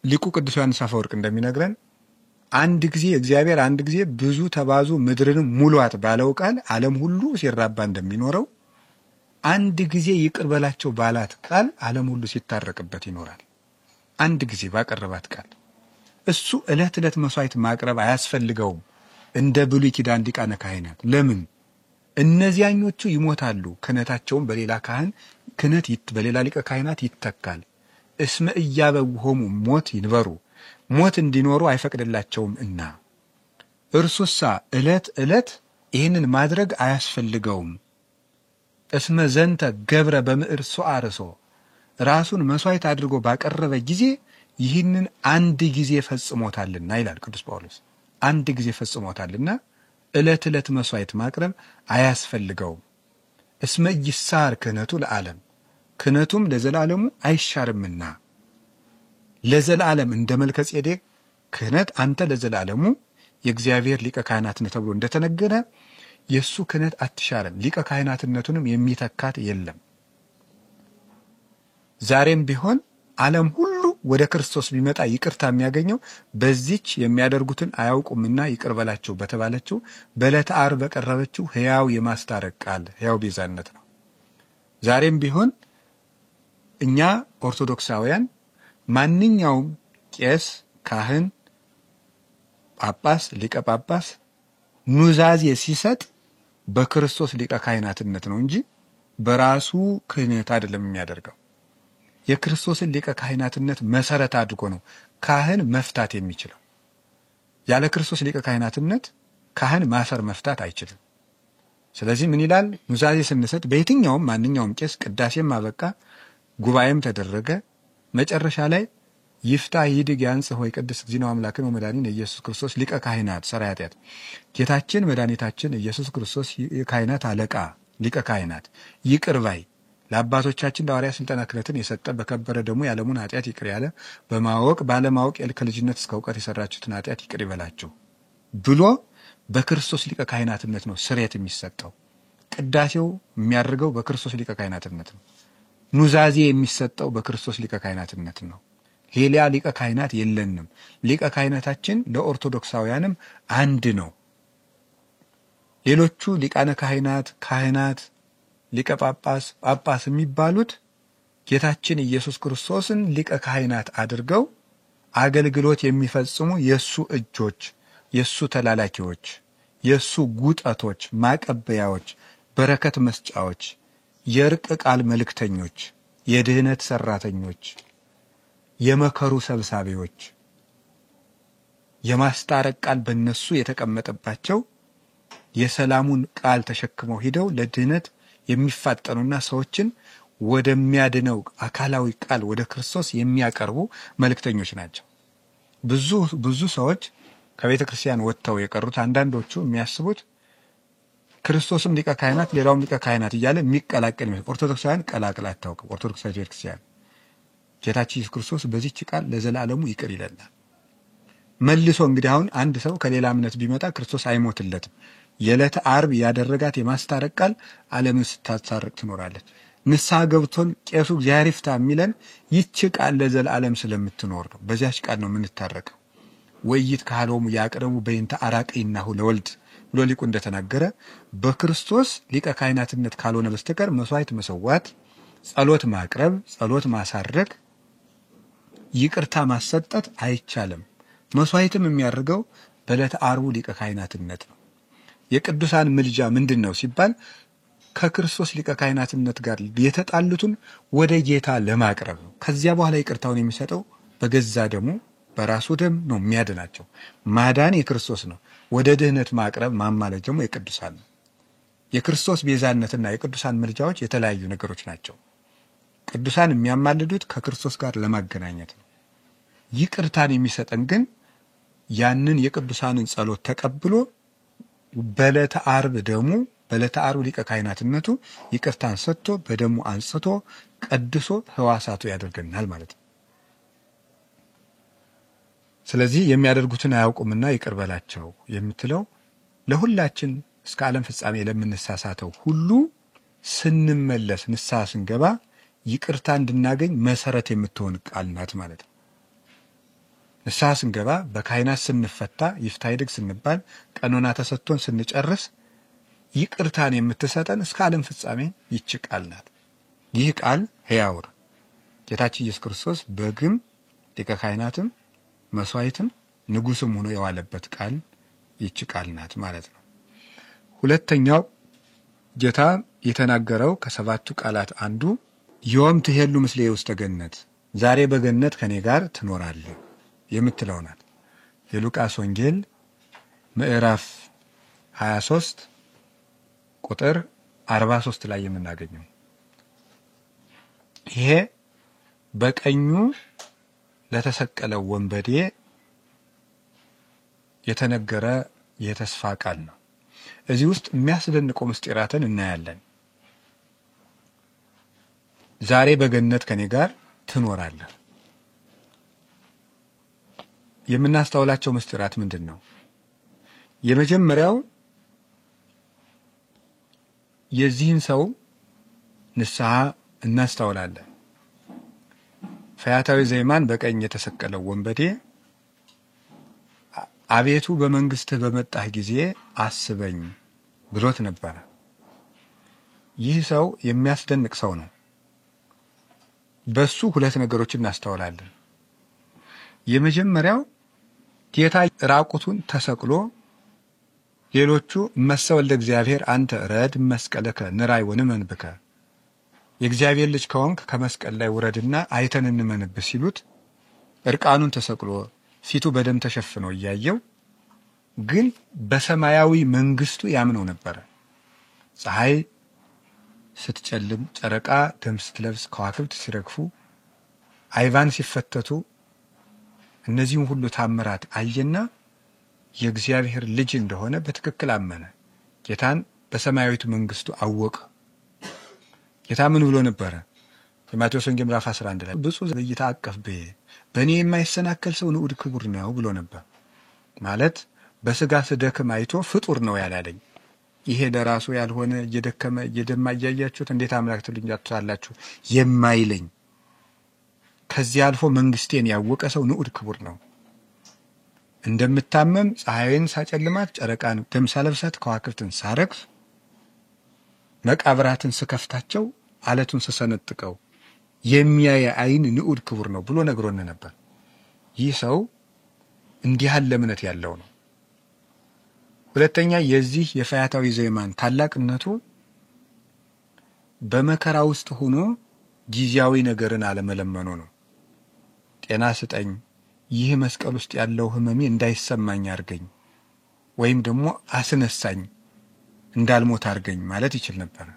ሊቁ ቅዱስ ዮሐንስ አፈወርቅ እንደሚነግረን አንድ ጊዜ እግዚአብሔር አንድ ጊዜ ብዙ ተባዙ ምድርንም ሙሏት ባለው ቃል ዓለም ሁሉ ሲራባ እንደሚኖረው አንድ ጊዜ ይቅር በላቸው ባላት ቃል ዓለም ሁሉ ሲታረቅበት ይኖራል። አንድ ጊዜ ባቀረባት ቃል እሱ ዕለት ዕለት መስዋዕት ማቅረብ አያስፈልገውም እንደ ብሉይ ኪዳን ሊቃነ ካህናት። ለምን? እነዚያኞቹ ይሞታሉ፣ ክህነታቸውም በሌላ ካህን በሌላ ሊቀ ካህናት ይተካል። እስመ ኢያበውሆሙ ሞት ይንበሩ፣ ሞት እንዲኖሩ አይፈቅድላቸውም እና እርሱሳ ዕለት ዕለት ይህንን ማድረግ አያስፈልገውም። እስመ ዘንተ ገብረ በምዕር ሶአርሶ፣ ራሱን መስዋዕት አድርጎ ባቀረበ ጊዜ ይህንን አንድ ጊዜ ፈጽሞታልና ይላል ቅዱስ ጳውሎስ። አንድ ጊዜ ፈጽሞታልና ዕለት ዕለት መስዋዕት ማቅረብ አያስፈልገውም። እስመ ይሳር ክህነቱ ለዓለም፣ ክህነቱም ለዘላለሙ አይሻርምና። ለዘላለም እንደ መልከ ጼዴቅ ክህነት አንተ ለዘላለሙ የእግዚአብሔር ሊቀ ካህናት ነህ ተብሎ እንደተነገረ የሱ ክህነት አትሻርም፣ ሊቀ ካህናትነቱንም የሚተካት የለም። ዛሬም ቢሆን ዓለም ሁሉ ወደ ክርስቶስ ቢመጣ ይቅርታ የሚያገኘው በዚች የሚያደርጉትን አያውቁምና ይቅር በላቸው በተባለችው በዕለተ ዓርብ በቀረበችው ሕያው የማስታረቅ ቃል ሕያው ቤዛነት ነው። ዛሬም ቢሆን እኛ ኦርቶዶክሳውያን ማንኛውም ቄስ፣ ካህን፣ ጳጳስ፣ ሊቀ ጳጳስ ኑዛዜ ሲሰጥ በክርስቶስ ሊቀ ካህናትነት ነው እንጂ በራሱ ክህነት አይደለም የሚያደርገው። የክርስቶስን ሊቀ ካህናትነት መሰረት አድርጎ ነው ካህን መፍታት የሚችለው። ያለ ክርስቶስ ሊቀ ካህናትነት ካህን ማሰር መፍታት አይችልም። ስለዚህ ምን ይላል? ኑዛዜ ስንሰጥ በየትኛውም ማንኛውም ቄስ ቅዳሴም አበቃ፣ ጉባኤም ተደረገ፣ መጨረሻ ላይ ይፍታ ይድግ ያንጽህ ሆይ ቅድስት እግዚእነ አምላክን ወመድኃኒነ ኢየሱስ ክርስቶስ ሊቀ ካህናት ሠራየ ኃጢአት፣ ጌታችን መድኃኒታችን ኢየሱስ ክርስቶስ የካህናት አለቃ ሊቀ ካህናት ይቅር ባይ ለአባቶቻችን ለሐዋርያት ሥልጣነ ክህነትን የሰጠ በከበረ ደሙ የዓለሙን ኃጢአት ይቅር ያለ በማወቅ ባለማወቅ ከልጅነት እስከ እውቀት የሰራችሁትን ኃጢአት ይቅር ይበላችሁ ብሎ በክርስቶስ ሊቀ ካህናትነት ነው ስርየት የሚሰጠው። ቅዳሴው የሚያደርገው በክርስቶስ ሊቀ ካህናትነት ነው። ኑዛዜ የሚሰጠው በክርስቶስ ሊቀ ካህናትነት ነው። ሌላ ሊቀ ካህናት የለንም። ሊቀ ካህናታችን ለኦርቶዶክሳውያንም አንድ ነው። ሌሎቹ ሊቃነ ካህናት ሊቀ ጳጳስ የሚባሉት ጌታችን ኢየሱስ ክርስቶስን ሊቀ ካህናት አድርገው አገልግሎት የሚፈጽሙ የሱ እጆች፣ የሱ ተላላኪዎች፣ የሱ ጉጠቶች፣ ማቀበያዎች፣ በረከት መስጫዎች፣ የርቅ ቃል መልእክተኞች፣ የድህነት ሰራተኞች፣ የመከሩ ሰብሳቢዎች፣ የማስታረቅ ቃል በእነሱ የተቀመጠባቸው የሰላሙን ቃል ተሸክመው ሂደው ለድህነት የሚፋጠኑና ሰዎችን ወደሚያድነው አካላዊ ቃል ወደ ክርስቶስ የሚያቀርቡ መልእክተኞች ናቸው። ብዙ ሰዎች ከቤተ ክርስቲያን ወጥተው የቀሩት አንዳንዶቹ የሚያስቡት ክርስቶስም ሊቀ ካህናት ሌላውም ሊቀ ካህናት እያለ የሚቀላቀል ነው። ኦርቶዶክሳውያን ቀላቅላ አታውቅም። ኦርቶዶክሳዊ ቤተክርስቲያን ጌታችን ኢየሱስ ክርስቶስ በዚህች ቃል ለዘላለሙ ይቅር ይለናል። መልሶ እንግዲህ አሁን አንድ ሰው ከሌላ እምነት ቢመጣ ክርስቶስ አይሞትለትም። የዕለተ ዓርብ ያደረጋት የማስታረቅ ቃል ዓለምን ስታስታርቅ ትኖራለች። ንስሐ ገብቶን ቄሱ እግዚአብሔር ይፍታ የሚለን ይህች ቃል ለዘላለም ስለምትኖር ነው። በዚያች ቃል ነው የምንታረቀው። ወይት ካህሎሙ ያቅረቡ በእንተ አራቅይናሁ ለወልድ ብሎ ሊቁ እንደተናገረ በክርስቶስ ሊቀ ካህናትነት ካልሆነ በስተቀር መስዋዕት መሰዋት፣ ጸሎት ማቅረብ፣ ጸሎት ማሳረግ፣ ይቅርታ ማሰጠት አይቻልም። መስዋዕትም የሚያደርገው በዕለተ ዓርቡ ሊቀ ካህናትነት ነው። የቅዱሳን ምልጃ ምንድነው ሲባል ከክርስቶስ ሊቀ ካህናትነት ጋር የተጣሉትን ወደ ጌታ ለማቅረብ ነው። ከዚያ በኋላ ይቅርታውን የሚሰጠው በገዛ ደሙ በራሱ ደም ነው የሚያድናቸው። ማዳን የክርስቶስ ነው። ወደ ድህነት ማቅረብ ማማለድ ደግሞ የቅዱሳን ነው። የክርስቶስ ቤዛነትና የቅዱሳን ምልጃዎች የተለያዩ ነገሮች ናቸው። ቅዱሳን የሚያማልዱት ከክርስቶስ ጋር ለማገናኘት ነው። ይቅርታን የሚሰጠን ግን ያንን የቅዱሳንን ጸሎት ተቀብሎ በዕለተ ዓርብ ደሙ በዕለተ ዓርብ ሊቀ ካህናትነቱ ይቅርታን ሰጥቶ በደሙ አንጽቶ ቀድሶ ሕዋሳቱ ያደርገናል ማለት ነው። ስለዚህ የሚያደርጉትን አያውቁምና ይቅር በላቸው የምትለው ለሁላችን እስከ ዓለም ፍጻሜ ለምንሳሳተው ሁሉ ስንመለስ ንስሐ ስንገባ ይቅርታ እንድናገኝ መሰረት የምትሆን ቃል ናት ማለት ነው። ንስሐ ስንገባ በካህናት ስንፈታ ይፍታ ይድግ ስንባል ቀኖና ተሰጥቶን ስንጨርስ ይቅርታን የምትሰጠን እስከ ዓለም ፍጻሜ ይህች ቃል ናት። ይህ ቃል ሕያው ነው። ጌታችን ኢየሱስ ክርስቶስ በግም ሊቀ ካህናትም መስዋዕትም ንጉስም ሆኖ የዋለበት ቃል ይህች ቃል ናት ማለት ነው። ሁለተኛው ጌታ የተናገረው ከሰባቱ ቃላት አንዱ ዮም ትሄሉ ምስሌ ውስተ ገነት፣ ዛሬ በገነት ከኔ ጋር ትኖራለህ የምትለው ናት። የሉቃስ ወንጌል ምዕራፍ 23 ቁጥር 43 ላይ የምናገኘው ይሄ በቀኙ ለተሰቀለው ወንበዴ የተነገረ የተስፋ ቃል ነው። እዚህ ውስጥ የሚያስደንቁ ምስጢራትን እናያለን። ዛሬ በገነት ከኔ ጋር ትኖራለህ። የምናስተውላቸው ምስጢራት ምንድን ነው? የመጀመሪያው የዚህን ሰው ንስሐ እናስተውላለን። ፈያታዊ ዘይማን በቀኝ የተሰቀለው ወንበዴ አቤቱ በመንግስትህ በመጣህ ጊዜ አስበኝ ብሎት ነበር። ይህ ሰው የሚያስደንቅ ሰው ነው። በሱ ሁለት ነገሮችን እናስተውላለን። የመጀመሪያው ጌታ ራቁቱን ተሰቅሎ ሌሎቹ መሰወልደ እግዚአብሔር አንተ ረድ መስቀለከ ንራይ ወንመንብከ፣ የእግዚአብሔር ልጅ ከሆንክ ከመስቀል ላይ ውረድና አይተን እንመንብህ ሲሉት እርቃኑን ተሰቅሎ ፊቱ በደም ተሸፍኖ እያየው ግን በሰማያዊ መንግስቱ ያምነው ነበር። ፀሐይ ስትጨልም፣ ጨረቃ ደም ስትለብስ፣ ከዋክብት ሲረግፉ፣ አይቫን ሲፈተቱ እነዚህም ሁሉ ታምራት አየና የእግዚአብሔር ልጅ እንደሆነ በትክክል አመነ። ጌታን በሰማያዊቱ መንግስቱ አወቀ። ጌታ ምን ብሎ ነበረ? የማቴዎስ ወንጌል ምዕራፍ 11 ላይ ብፁዕ ዘኢይትዐቀፍ ብየ፣ በእኔ የማይሰናከል ሰው ንዑድ ክቡር ነው ብሎ ነበር። ማለት በስጋ ስደክም አይቶ ፍጡር ነው ያላለኝ፣ ይሄ ለራሱ ያልሆነ እየደከመ እየደማ እያያችሁት እንዴት አምላክ ትሉኛላችሁ የማይለኝ፣ ከዚህ አልፎ መንግስቴን ያወቀ ሰው ንዑድ ክቡር ነው። እንደምታመም ፀሐይን ሳጨልማት፣ ጨረቃን ደም ሳለብሳት፣ ከዋክብትን ሳረግፍ፣ መቃብራትን ስከፍታቸው፣ አለቱን ስሰነጥቀው የሚያይ አይን ንዑድ ክቡር ነው ብሎ ነግሮን ነበር። ይህ ሰው እንዲህ ያለ እምነት ያለው ነው። ሁለተኛ የዚህ የፈያታዊ ዘይማን ታላቅነቱ በመከራ ውስጥ ሆኖ ጊዜያዊ ነገርን አለመለመኑ ነው። ጤና ስጠኝ፣ ይህ መስቀል ውስጥ ያለው ህመሜ እንዳይሰማኝ አርገኝ፣ ወይም ደግሞ አስነሳኝ እንዳልሞት አርገኝ ማለት ይችል ነበር።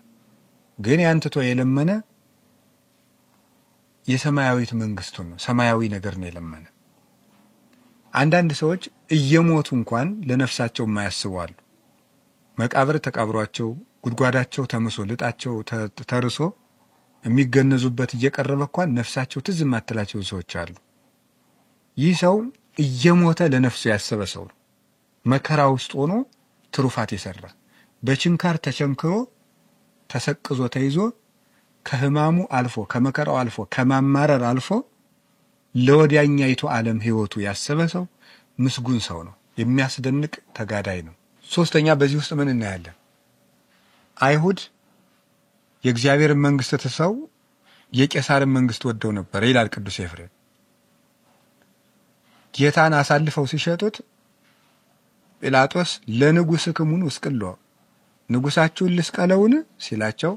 ግን ያንተቶ የለመነ የሰማያዊት መንግስቱን ነው፣ ሰማያዊ ነገር ነው የለመነ። አንዳንድ ሰዎች እየሞቱ እንኳን ለነፍሳቸው የማያስቡ አሉ። መቃብር ተቃብሯቸው፣ ጉድጓዳቸው ተምሶ፣ ልጣቸው ተርሶ የሚገነዙበት እየቀረበ እንኳን ነፍሳቸው ትዝ የማትላቸው ሰዎች አሉ። ይህ ሰው እየሞተ ለነፍሱ ያሰበ ሰው ነው። መከራ ውስጥ ሆኖ ትሩፋት የሰራ፣ በችንካር ተቸንክሮ ተሰቅዞ ተይዞ ከህማሙ አልፎ ከመከራው አልፎ ከማማረር አልፎ ለወዲያኛይቱ ዓለም ህይወቱ ያሰበ ሰው ምስጉን ሰው ነው። የሚያስደንቅ ተጋዳይ ነው። ሶስተኛ በዚህ ውስጥ ምን እናያለን? አይሁድ የእግዚአብሔርን መንግስት ትተው የቄሳርን መንግስት ወደው ነበር ይላል ቅዱስ ኤፍሬም። ጌታን አሳልፈው ሲሸጡት ጲላጦስ ለንጉሥክሙን ውስቅሎ ንጉሳችሁን ልስቀለውን ሲላቸው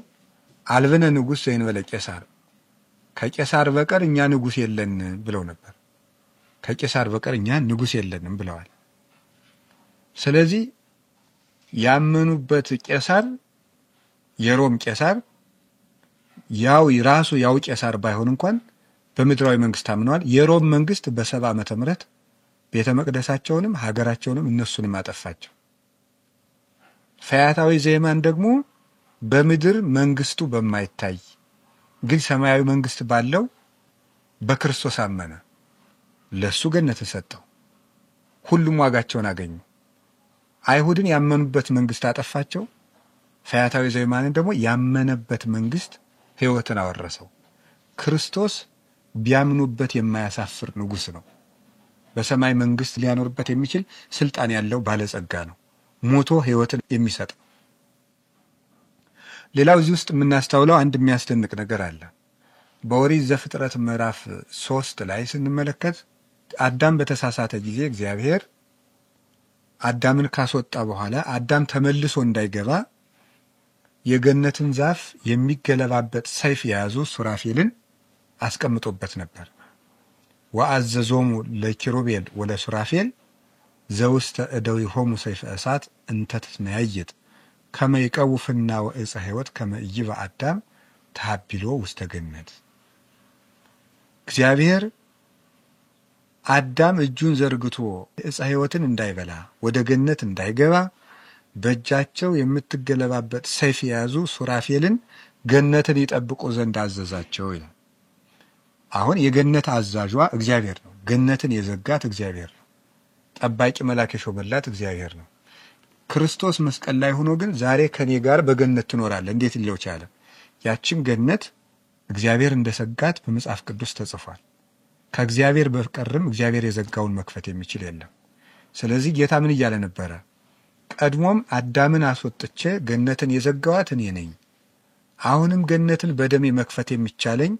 አልብነ ንጉሥ ዘእንበለ ቄሳር ከቄሳር በቀር እኛ ንጉሥ የለን ብለው ነበር። ከቄሳር በቀር እኛ ንጉሥ የለንም ብለዋል። ስለዚህ ያመኑበት ቄሳር የሮም ቄሳር ያው ራሱ ያው ቄሳር ባይሆን እንኳን በምድራዊ መንግስት አምነዋል። የሮም መንግስት በ70 ዓመተ ምህረት ቤተ መቅደሳቸውንም ሀገራቸውንም እነሱንም አጠፋቸው። ፈያታዊ ዘየማን ደግሞ በምድር መንግስቱ በማይታይ ግን ሰማያዊ መንግስት ባለው በክርስቶስ አመነ። ለሱ ገነት ሰጠው። ሁሉም ዋጋቸውን አገኙ። አይሁድን ያመኑበት መንግስት አጠፋቸው። ፈያታዊ ዘየማንን ደግሞ ያመነበት መንግስት ሕይወትን አወረሰው። ክርስቶስ ቢያምኑበት የማያሳፍር ንጉስ ነው። በሰማይ መንግስት ሊያኖርበት የሚችል ስልጣን ያለው ባለጸጋ ነው። ሞቶ ሕይወትን የሚሰጥ ነው። ሌላው እዚህ ውስጥ የምናስተውለው አንድ የሚያስደንቅ ነገር አለ። በኦሪት ዘፍጥረት ምዕራፍ 3 ላይ ስንመለከት አዳም በተሳሳተ ጊዜ እግዚአብሔር አዳምን ካስወጣ በኋላ አዳም ተመልሶ እንዳይገባ የገነትን ዛፍ የሚገለባበት ሰይፍ የያዙ ሱራፌልን አስቀምጦበት ነበር። ወአዘዞሙ ለኪሩቤል ወለሱራፌል ዘውስተ እደዊሆሙ ሰይፈ እሳት እንተ ትስመያይጥ ከመ ይቀውፍና ወዕፀ ሕይወት ከመ ኢይበ አዳም ተሃቢሎ ውስተ ገነት። እግዚአብሔር አዳም እጁን ዘርግቶ ዕፀ ሕይወትን እንዳይበላ ወደ ገነት እንዳይገባ በእጃቸው የምትገለባበት ሰይፍ የያዙ ሱራፌልን ገነትን ይጠብቁ ዘንድ አዘዛቸው ይላል። አሁን የገነት አዛዧ እግዚአብሔር ነው። ገነትን የዘጋት እግዚአብሔር ነው። ጠባቂ መልአክ የሾመላት እግዚአብሔር ነው። ክርስቶስ መስቀል ላይ ሆኖ ግን ዛሬ ከኔ ጋር በገነት ትኖራለህ እንዴት ሊለው ቻለ? ያችን ገነት እግዚአብሔር እንደሰጋት በመጽሐፍ ቅዱስ ተጽፏል። ከእግዚአብሔር በቀርም እግዚአብሔር የዘጋውን መክፈት የሚችል የለም። ስለዚህ ጌታ ምን እያለ ነበረ? ቀድሞም አዳምን አስወጥቼ ገነትን የዘጋዋት እኔ ነኝ። አሁንም ገነትን በደሜ መክፈት የሚቻለኝ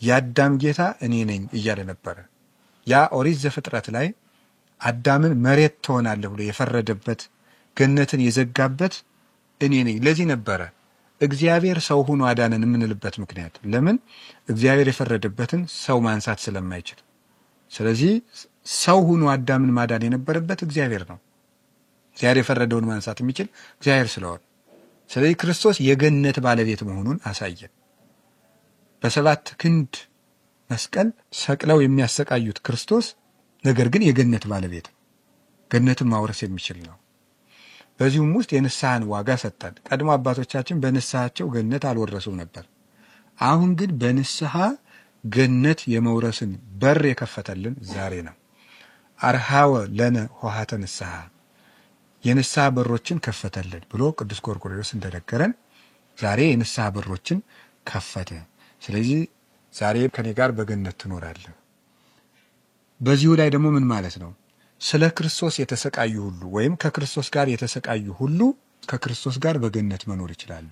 የአዳም ጌታ እኔ ነኝ እያለ ነበረ። ያ ኦሪት ዘፍጥረት ላይ አዳምን መሬት ትሆናለህ ብሎ የፈረደበት ገነትን የዘጋበት እኔ ነኝ። ለዚህ ነበረ እግዚአብሔር ሰው ሆኖ አዳነን የምንልበት ምክንያት። ለምን? እግዚአብሔር የፈረደበትን ሰው ማንሳት ስለማይችል። ስለዚህ ሰው ሆኖ አዳምን ማዳን የነበረበት እግዚአብሔር ነው። እግዚአብሔር የፈረደውን ማንሳት የሚችል እግዚአብሔር ስለሆነ፣ ስለዚህ ክርስቶስ የገነት ባለቤት መሆኑን አሳየን። በሰባት ክንድ መስቀል ሰቅለው የሚያሰቃዩት ክርስቶስ ነገር ግን የገነት ባለቤት ነው። ገነትን ማውረስ የሚችል ነው። በዚሁም ውስጥ የንስሐን ዋጋ ሰጠን። ቀድሞ አባቶቻችን በንስሐቸው ገነት አልወረሱም ነበር። አሁን ግን በንስሐ ገነት የመውረስን በር የከፈተልን ዛሬ ነው። አርሃወ ለነ ሆሃተ ንስሐ የንስሐ በሮችን ከፈተልን ብሎ ቅዱስ ጎርጎርዮስ እንደነገረን ዛሬ የንስሐ በሮችን ከፈተ። ስለዚህ ዛሬ ከኔ ጋር በገነት ትኖራለህ። በዚሁ ላይ ደግሞ ምን ማለት ነው? ስለ ክርስቶስ የተሰቃዩ ሁሉ ወይም ከክርስቶስ ጋር የተሰቃዩ ሁሉ ከክርስቶስ ጋር በገነት መኖር ይችላሉ።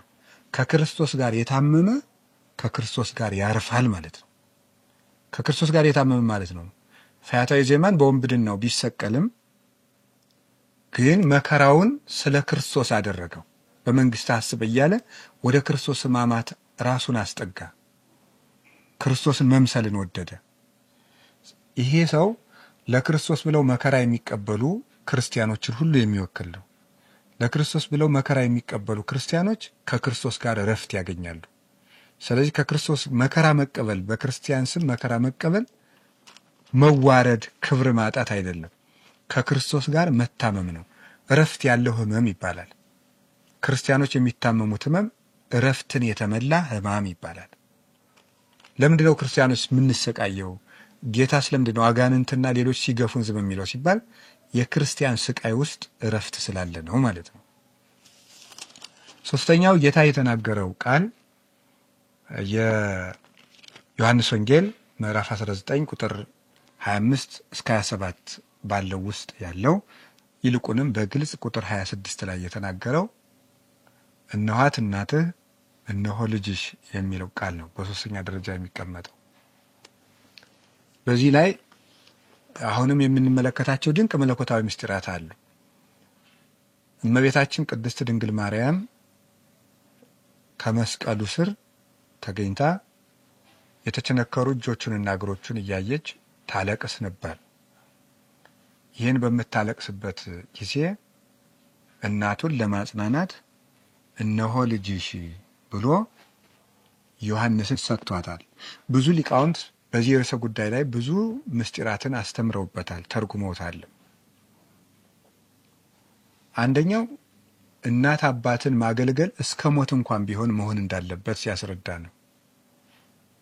ከክርስቶስ ጋር የታመመ ከክርስቶስ ጋር ያርፋል ማለት ነው። ከክርስቶስ ጋር የታመመ ማለት ነው። ፈያታዊ ዘየማን በወንብድናው ቢሰቀልም ግን መከራውን ስለ ክርስቶስ አደረገው። በመንግስት አስብ እያለ ወደ ክርስቶስ ሕማማት ራሱን አስጠጋ። ክርስቶስን መምሰልን ወደደ። ይሄ ሰው ለክርስቶስ ብለው መከራ የሚቀበሉ ክርስቲያኖችን ሁሉ የሚወክል ነው። ለክርስቶስ ብለው መከራ የሚቀበሉ ክርስቲያኖች ከክርስቶስ ጋር ረፍት ያገኛሉ። ስለዚህ ከክርስቶስ መከራ መቀበል፣ በክርስቲያን ስም መከራ መቀበል መዋረድ፣ ክብር ማጣት አይደለም። ከክርስቶስ ጋር መታመም ነው። ረፍት ያለው ሕመም ይባላል። ክርስቲያኖች የሚታመሙት ሕመም ረፍትን የተመላ ሕማም ይባላል። ለምንድነው ክርስቲያኖች የምንሰቃየው? ጌታ ስለምንድነው አጋንንትና ሌሎች ሲገፉን ዝም የሚለው ሲባል የክርስቲያን ስቃይ ውስጥ ረፍት ስላለ ነው ማለት ነው። ሶስተኛው ጌታ የተናገረው ቃል የዮሐንስ ወንጌል ምዕራፍ 19 ቁጥር 25 እስከ 27 ባለው ውስጥ ያለው ይልቁንም በግልጽ ቁጥር 26 ላይ የተናገረው እነኋት እናትህ እነሆ ልጅሽ የሚለው ቃል ነው በሶስተኛ ደረጃ የሚቀመጠው። በዚህ ላይ አሁንም የምንመለከታቸው ድንቅ መለኮታዊ ምስጢራት አሉ። እመቤታችን ቅድስት ድንግል ማርያም ከመስቀሉ ስር ተገኝታ የተቸነከሩ እጆቹንና እግሮቹን እያየች ታለቅስ ነበር። ይህን በምታለቅስበት ጊዜ እናቱን ለማጽናናት እነሆ ልጅሽ ብሎ ዮሐንስን ሰጥቷታል። ብዙ ሊቃውንት በዚህ ርዕሰ ጉዳይ ላይ ብዙ ምስጢራትን አስተምረውበታል፣ ተርጉመውታል። አንደኛው እናት አባትን ማገልገል እስከ ሞት እንኳን ቢሆን መሆን እንዳለበት ሲያስረዳ ነው።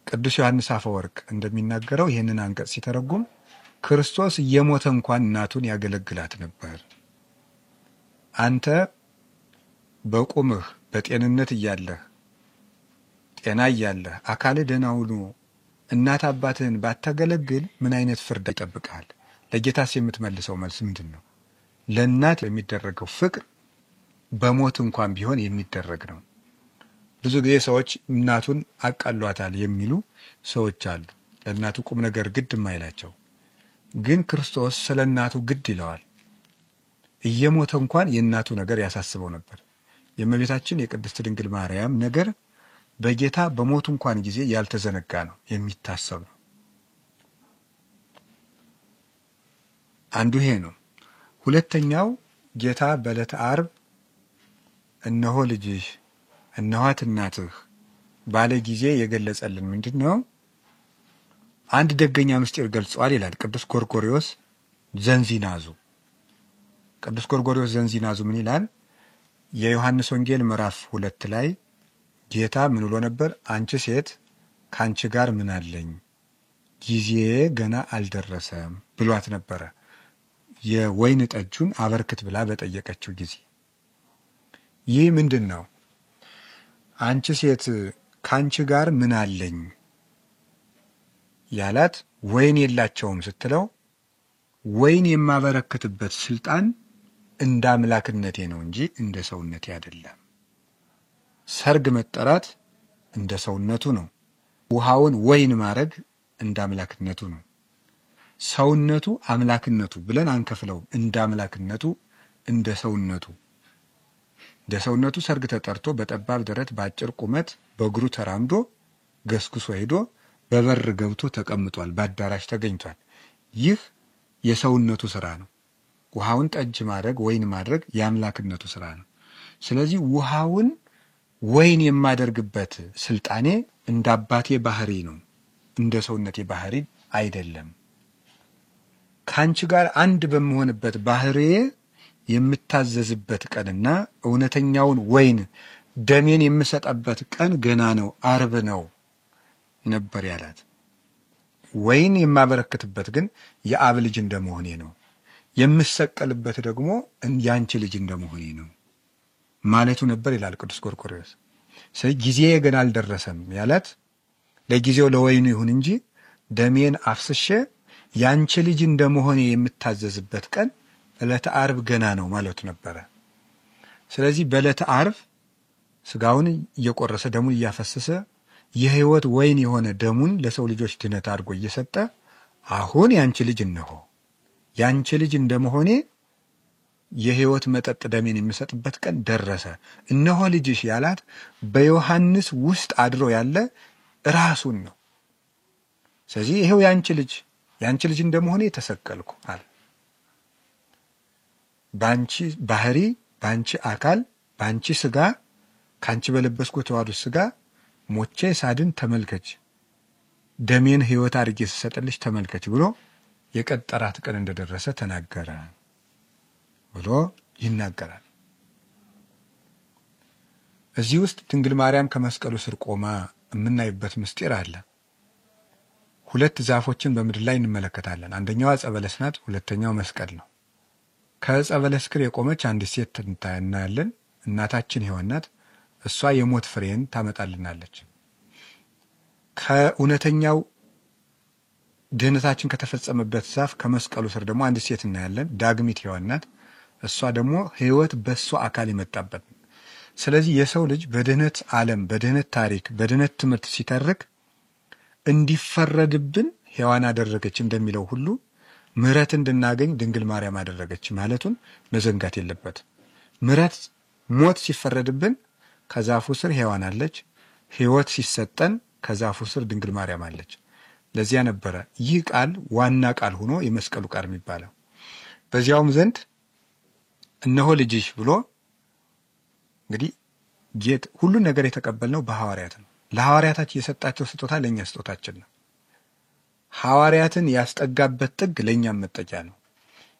ቅዱስ ዮሐንስ አፈወርቅ እንደሚናገረው ይህንን አንቀጽ ሲተረጉም ክርስቶስ እየሞተ እንኳን እናቱን ያገለግላት ነበር። አንተ በቁምህ በጤንነት እያለህ ጤና እያለህ አካልህ ደህና ሆኖ እናት አባትህን ባታገለግል ምን አይነት ፍርድ ይጠብቃል? ለጌታስ የምትመልሰው መልስ ምንድን ነው? ለእናት የሚደረገው ፍቅር በሞት እንኳን ቢሆን የሚደረግ ነው። ብዙ ጊዜ ሰዎች እናቱን አቃሏታል የሚሉ ሰዎች አሉ። ለእናቱ ቁም ነገር ግድ የማይላቸው ግን ክርስቶስ ስለ እናቱ ግድ ይለዋል። እየሞተ እንኳን የእናቱ ነገር ያሳስበው ነበር። የእመቤታችን የቅድስት ድንግል ማርያም ነገር በጌታ በሞቱ እንኳን ጊዜ ያልተዘነጋ ነው፣ የሚታሰብ ነው። አንዱ ይሄ ነው። ሁለተኛው ጌታ በዕለተ ዓርብ እነሆ ልጅሽ እነኋት እናትህ ባለ ጊዜ የገለጸልን ምንድን ነው? አንድ ደገኛ ምስጢር ገልጿል ይላል ቅዱስ ጎርጎርዮስ ዘንዚናዙ። ቅዱስ ጎርጎርዮስ ዘንዚናዙ ምን ይላል? የዮሐንስ ወንጌል ምዕራፍ 2 ላይ ጌታ ምን ብሎ ነበር? አንቺ ሴት ካንቺ ጋር ምን አለኝ? ጊዜ ገና አልደረሰም ብሏት ነበረ። የወይን ጠጁን አበርክት ብላ በጠየቀችው ጊዜ ይህ ምንድን ነው? አንቺ ሴት ካንቺ ጋር ምን አለኝ ያላት ወይን የላቸውም ስትለው ወይን የማበረክትበት ስልጣን እንደ አምላክነቴ ነው እንጂ እንደ ሰውነቴ አይደለም። ሰርግ መጠራት እንደ ሰውነቱ ነው። ውሃውን ወይን ማድረግ እንደ አምላክነቱ ነው። ሰውነቱ አምላክነቱ ብለን አንከፍለው። እንደ አምላክነቱ እንደ ሰውነቱ ሰርግ ተጠርቶ በጠባብ ደረት በአጭር ቁመት በእግሩ ተራምዶ ገስግሶ ሄዶ በበር ገብቶ ተቀምጧል፣ በአዳራሽ ተገኝቷል። ይህ የሰውነቱ ስራ ነው። ውሃውን ጠጅ ማድረግ ወይን ማድረግ የአምላክነቱ ስራ ነው። ስለዚህ ውሃውን ወይን የማደርግበት ስልጣኔ እንደ አባቴ ባህሪ ነው፣ እንደ ሰውነቴ ባህሪ አይደለም። ካንቺ ጋር አንድ በመሆንበት ባህሪዬ የምታዘዝበት ቀንና እውነተኛውን ወይን ደሜን የምሰጠበት ቀን ገና ነው፣ ዓርብ ነው ነበር ያላት። ወይን የማበረክትበት ግን የአብ ልጅ እንደመሆኔ ነው፣ የምሰቀልበት ደግሞ ያንቺ ልጅ እንደመሆኔ ነው ማለቱ ነበር ይላል ቅዱስ ጎርጎርዮስ። ስለዚህ ጊዜ ገና አልደረሰም ያላት ለጊዜው ለወይኑ ይሁን እንጂ ደሜን አፍስሼ ያንቺ ልጅ እንደመሆኔ የምታዘዝበት ቀን ዕለተ ዓርብ ገና ነው ማለቱ ነበረ። ስለዚህ በዕለተ ዓርብ ስጋውን እየቆረሰ ደሙን እያፈሰሰ የሕይወት ወይን የሆነ ደሙን ለሰው ልጆች ድነት አድርጎ እየሰጠ አሁን ያንቺ ልጅ እነሆ ያንቺ ልጅ እንደመሆኔ የሕይወት መጠጥ ደሜን የሚሰጥበት ቀን ደረሰ። እነሆ ልጅሽ ያላት በዮሐንስ ውስጥ አድሮ ያለ ራሱን ነው። ስለዚህ ይሄው ያንቺ ልጅ እንደመሆኔ ተሰቀልኩ አለ። ባንቺ ባህሪ፣ ባንቺ አካል፣ ባንቺ ስጋ፣ ካንቺ በለበስኩ ተዋህዶ ስጋ ሞቼ ሳድን ተመልከች፣ ደሜን ሕይወት አድርጌ ስሰጥልሽ ተመልከች ብሎ የቀጠራት ቀን እንደደረሰ ተናገረ ብሎ ይናገራል። እዚህ ውስጥ ድንግል ማርያም ከመስቀሉ ስር ቆማ የምናይበት ምስጢር አለ። ሁለት ዛፎችን በምድር ላይ እንመለከታለን። አንደኛው ዕፀ በለስ ናት፣ ሁለተኛው መስቀል ነው። ከዕፀ በለስ ስር የቆመች አንዲት ሴት እናያለን። እናታችን ሔዋን ናት። እሷ የሞት ፍሬን ታመጣልናለች። ከእውነተኛው ድህነታችን ከተፈጸመበት ዛፍ ከመስቀሉ ስር ደግሞ አንዲት ሴት እናያለን። ዳግሚት ሔዋን ናት። እሷ ደግሞ ሕይወት በእሷ አካል የመጣበት። ስለዚህ የሰው ልጅ በድህነት ዓለም፣ በድህነት ታሪክ፣ በድህነት ትምህርት ሲተርክ እንዲፈረድብን ሔዋን አደረገች እንደሚለው ሁሉ ምሕረት እንድናገኝ ድንግል ማርያም አደረገች ማለቱን መዘንጋት የለበት። ምሕረት ሞት ሲፈረድብን ከዛፉ ስር ሔዋን አለች፣ ሕይወት ሲሰጠን ከዛፉ ስር ድንግል ማርያም አለች። ለዚያ ነበረ ይህ ቃል ዋና ቃል ሆኖ የመስቀሉ ቃል የሚባለው። በዚያውም ዘንድ እነሆ ልጅሽ ብሎ እንግዲህ ሁሉን ነገር የተቀበልነው በሐዋርያት ነው። ለሐዋርያታችን የሰጣቸው ስጦታ ለእኛ ስጦታችን ነው። ሐዋርያትን ያስጠጋበት ጥግ ለእኛም መጠጊያ ነው።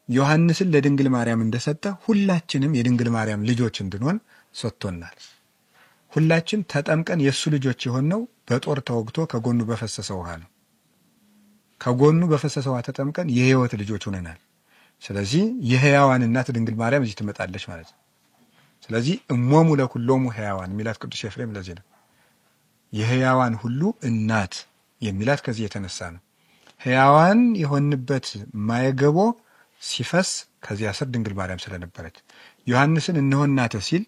ዮሐንስን ለድንግል ማርያም እንደሰጠ ሁላችንም የድንግል ማርያም ልጆች እንድንሆን ሰጥቶናል። ሁላችን ተጠምቀን የእሱ ልጆች የሆነው በጦር ተወግቶ ከጎኑ በፈሰሰ ውሃ ነው። ከጎኑ በፈሰሰ ውሃ ተጠምቀን የሕይወት ልጆች ሆነናል። ስለዚህ የሕያዋን እናት ድንግል ማርያም እዚህ ትመጣለች ማለት ነው። ስለዚህ እሞሙ ለኩሎሙ ሕያዋን የሚላት ቅዱስ ኤፍሬም ለዚህ ነው። የሕያዋን ሁሉ እናት የሚላት ከዚህ የተነሳ ነው። ሕያዋን የሆንበት ማየገቦ ሲፈስ ከዚያ ስር ድንግል ማርያም ስለነበረች ዮሐንስን እነሆ እናትህ ሲል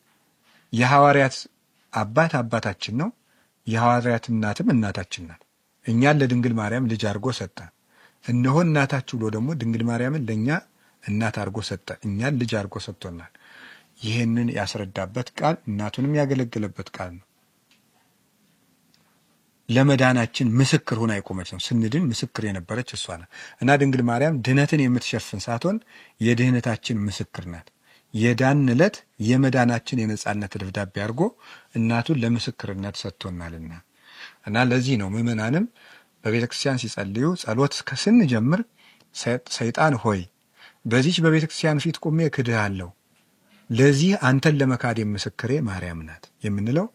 የሐዋርያት አባት አባታችን ነው፣ የሐዋርያት እናትም እናታችን ናት። እኛን ለድንግል ማርያም ልጅ አድርጎ ሰጠ። እነሆ እናታችሁ ብሎ ደግሞ ድንግል ማርያምን ለእኛ እናት አድርጎ ሰጠ። እኛን ልጅ አድርጎ ሰጥቶናል። ይህንን ያስረዳበት ቃል እናቱንም ያገለገለበት ቃል ነው። ለመዳናችን ምስክር ሆና የቆመች ነው። ስንድን ምስክር የነበረች እሷ ናት እና ድንግል ማርያም ድህነትን የምትሸፍን ሳትሆን የድህነታችን ምስክር ናት። የዳን ዕለት የመዳናችን የነጻነት ደብዳቤ አድርጎ እናቱን ለምስክርነት ሰጥቶናልና እና ለዚህ ነው ምእመናንም በቤተ ክርስቲያን ሲጸልዩ ጸሎት ስንጀምር ሰይጣን ሆይ በዚች በቤተ ክርስቲያን ፊት ቆሜ እክድሃለሁ፣ ለዚህ አንተን ለመካድ ምስክሬ ማርያም ናት የምንለው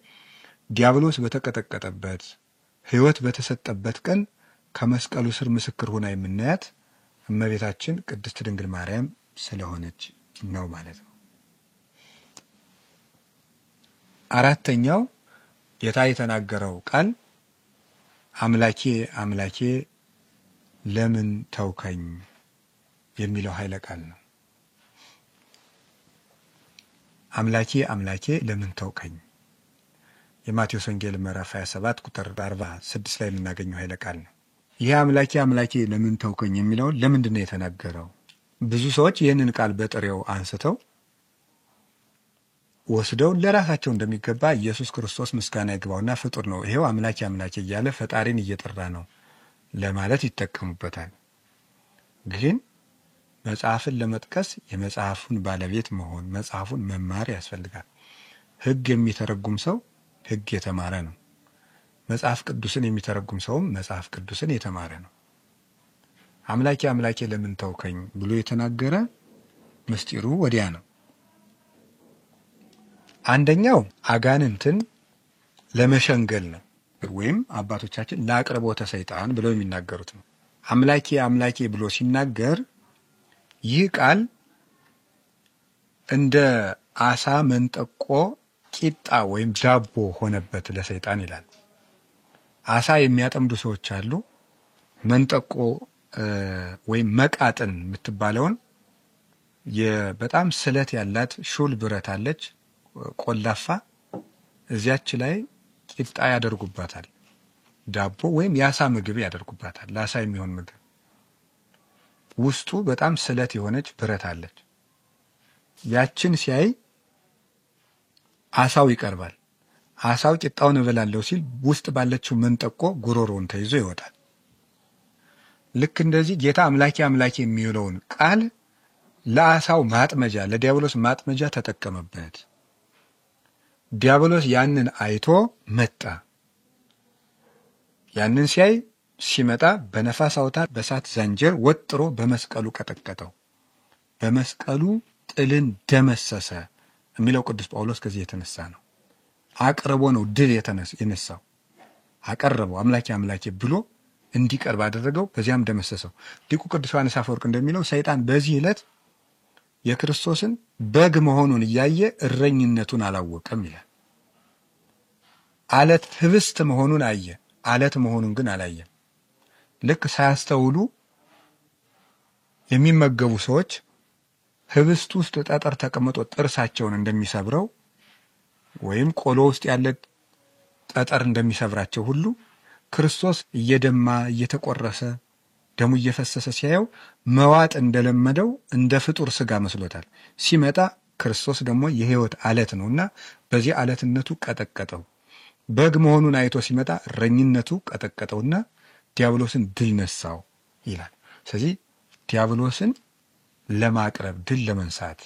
ዲያብሎስ በተቀጠቀጠበት ሕይወት በተሰጠበት ቀን ከመስቀሉ ስር ምስክር ሆና የምናያት እመቤታችን ቅድስት ድንግል ማርያም ስለሆነች ነው ማለት ነው። አራተኛው ጌታ የተናገረው ቃል አምላኬ አምላኬ ለምን ተውከኝ የሚለው ኃይለ ቃል ነው። አምላኬ አምላኬ ለምን ተውከኝ የማቴዎስ ወንጌል ምዕራፍ 27 ቁጥር 46 ላይ የምናገኘው ኃይለ ቃል ነው። ይህ አምላኬ አምላኬ ለምን ተውከኝ የሚለውን ለምንድን ነው የተናገረው? ብዙ ሰዎች ይህንን ቃል በጥሬው አንስተው ወስደው ለራሳቸው እንደሚገባ ኢየሱስ ክርስቶስ ምስጋና ይግባውና ፍጡር ነው፣ ይሄው አምላኬ አምላኬ እያለ ፈጣሪን እየጠራ ነው ለማለት ይጠቀሙበታል። ግን መጽሐፍን ለመጥቀስ የመጽሐፉን ባለቤት መሆን መጽሐፉን መማር ያስፈልጋል። ሕግ የሚተረጉም ሰው ሕግ የተማረ ነው። መጽሐፍ ቅዱስን የሚተረጉም ሰውም መጽሐፍ ቅዱስን የተማረ ነው። አምላኬ አምላኬ ለምን ተውከኝ ብሎ የተናገረ ምስጢሩ ወዲያ ነው። አንደኛው አጋንንትን ለመሸንገል ነው፣ ወይም አባቶቻችን ለአቅርቦተ ሰይጣን ብለው የሚናገሩት ነው። አምላኬ አምላኬ ብሎ ሲናገር ይህ ቃል እንደ አሳ መንጠቆ ቂጣ ወይም ዳቦ ሆነበት ለሰይጣን ይላል። አሳ የሚያጠምዱ ሰዎች አሉ። መንጠቆ ወይም መቃጥን የምትባለውን በጣም ስለት ያላት ሹል ብረት አለች፣ ቆላፋ፣ እዚያች ላይ ቂጣ ያደርጉባታል። ዳቦ ወይም የአሳ ምግብ ያደርጉባታል። ለአሳ የሚሆን ምግብ ውስጡ በጣም ስለት የሆነች ብረት አለች። ያችን ሲያይ አሳው ይቀርባል። አሳው ቂጣውን እበላለሁ ሲል ውስጥ ባለችው መንጠቆ ጉሮሮውን ተይዞ ይወጣል። ልክ እንደዚህ ጌታ አምላኬ አምላኬ የሚለውን ቃል ለአሳው ማጥመጃ ለዲያብሎስ ማጥመጃ ተጠቀመበት። ዲያብሎስ ያንን አይቶ መጣ። ያንን ሲያይ ሲመጣ በነፋስ አውታር በእሳት ዘንጀር ወጥሮ በመስቀሉ ቀጠቀጠው። በመስቀሉ ጥልን ደመሰሰ የሚለው ቅዱስ ጳውሎስ ከዚህ የተነሳ ነው። አቅርቦ ነው ድል የነሳው። አቀረበው አምላኬ አምላኬ ብሎ እንዲቀርብ አደረገው፣ በዚያም ደመሰሰው። ሊቁ ቅዱስ ዮሐንስ አፈወርቅ እንደሚለው ሰይጣን በዚህ ዕለት የክርስቶስን በግ መሆኑን እያየ እረኝነቱን አላወቀም ይላል። አለት ህብስት መሆኑን አየ፣ አለት መሆኑን ግን አላየም። ልክ ሳያስተውሉ የሚመገቡ ሰዎች ህብስት ውስጥ ጠጠር ተቀምጦ ጥርሳቸውን እንደሚሰብረው ወይም ቆሎ ውስጥ ያለ ጠጠር እንደሚሰብራቸው ሁሉ ክርስቶስ እየደማ እየተቆረሰ ደሙ እየፈሰሰ ሲያየው መዋጥ እንደለመደው እንደ ፍጡር ስጋ መስሎታል። ሲመጣ ክርስቶስ ደግሞ የሕይወት አለት ነውና በዚህ አለትነቱ ቀጠቀጠው። በግ መሆኑን አይቶ ሲመጣ እረኝነቱ ቀጠቀጠውና ዲያብሎስን ድል ነሳው ይላል። ስለዚህ ዲያብሎስን ለማቅረብ ድል ለመንሳት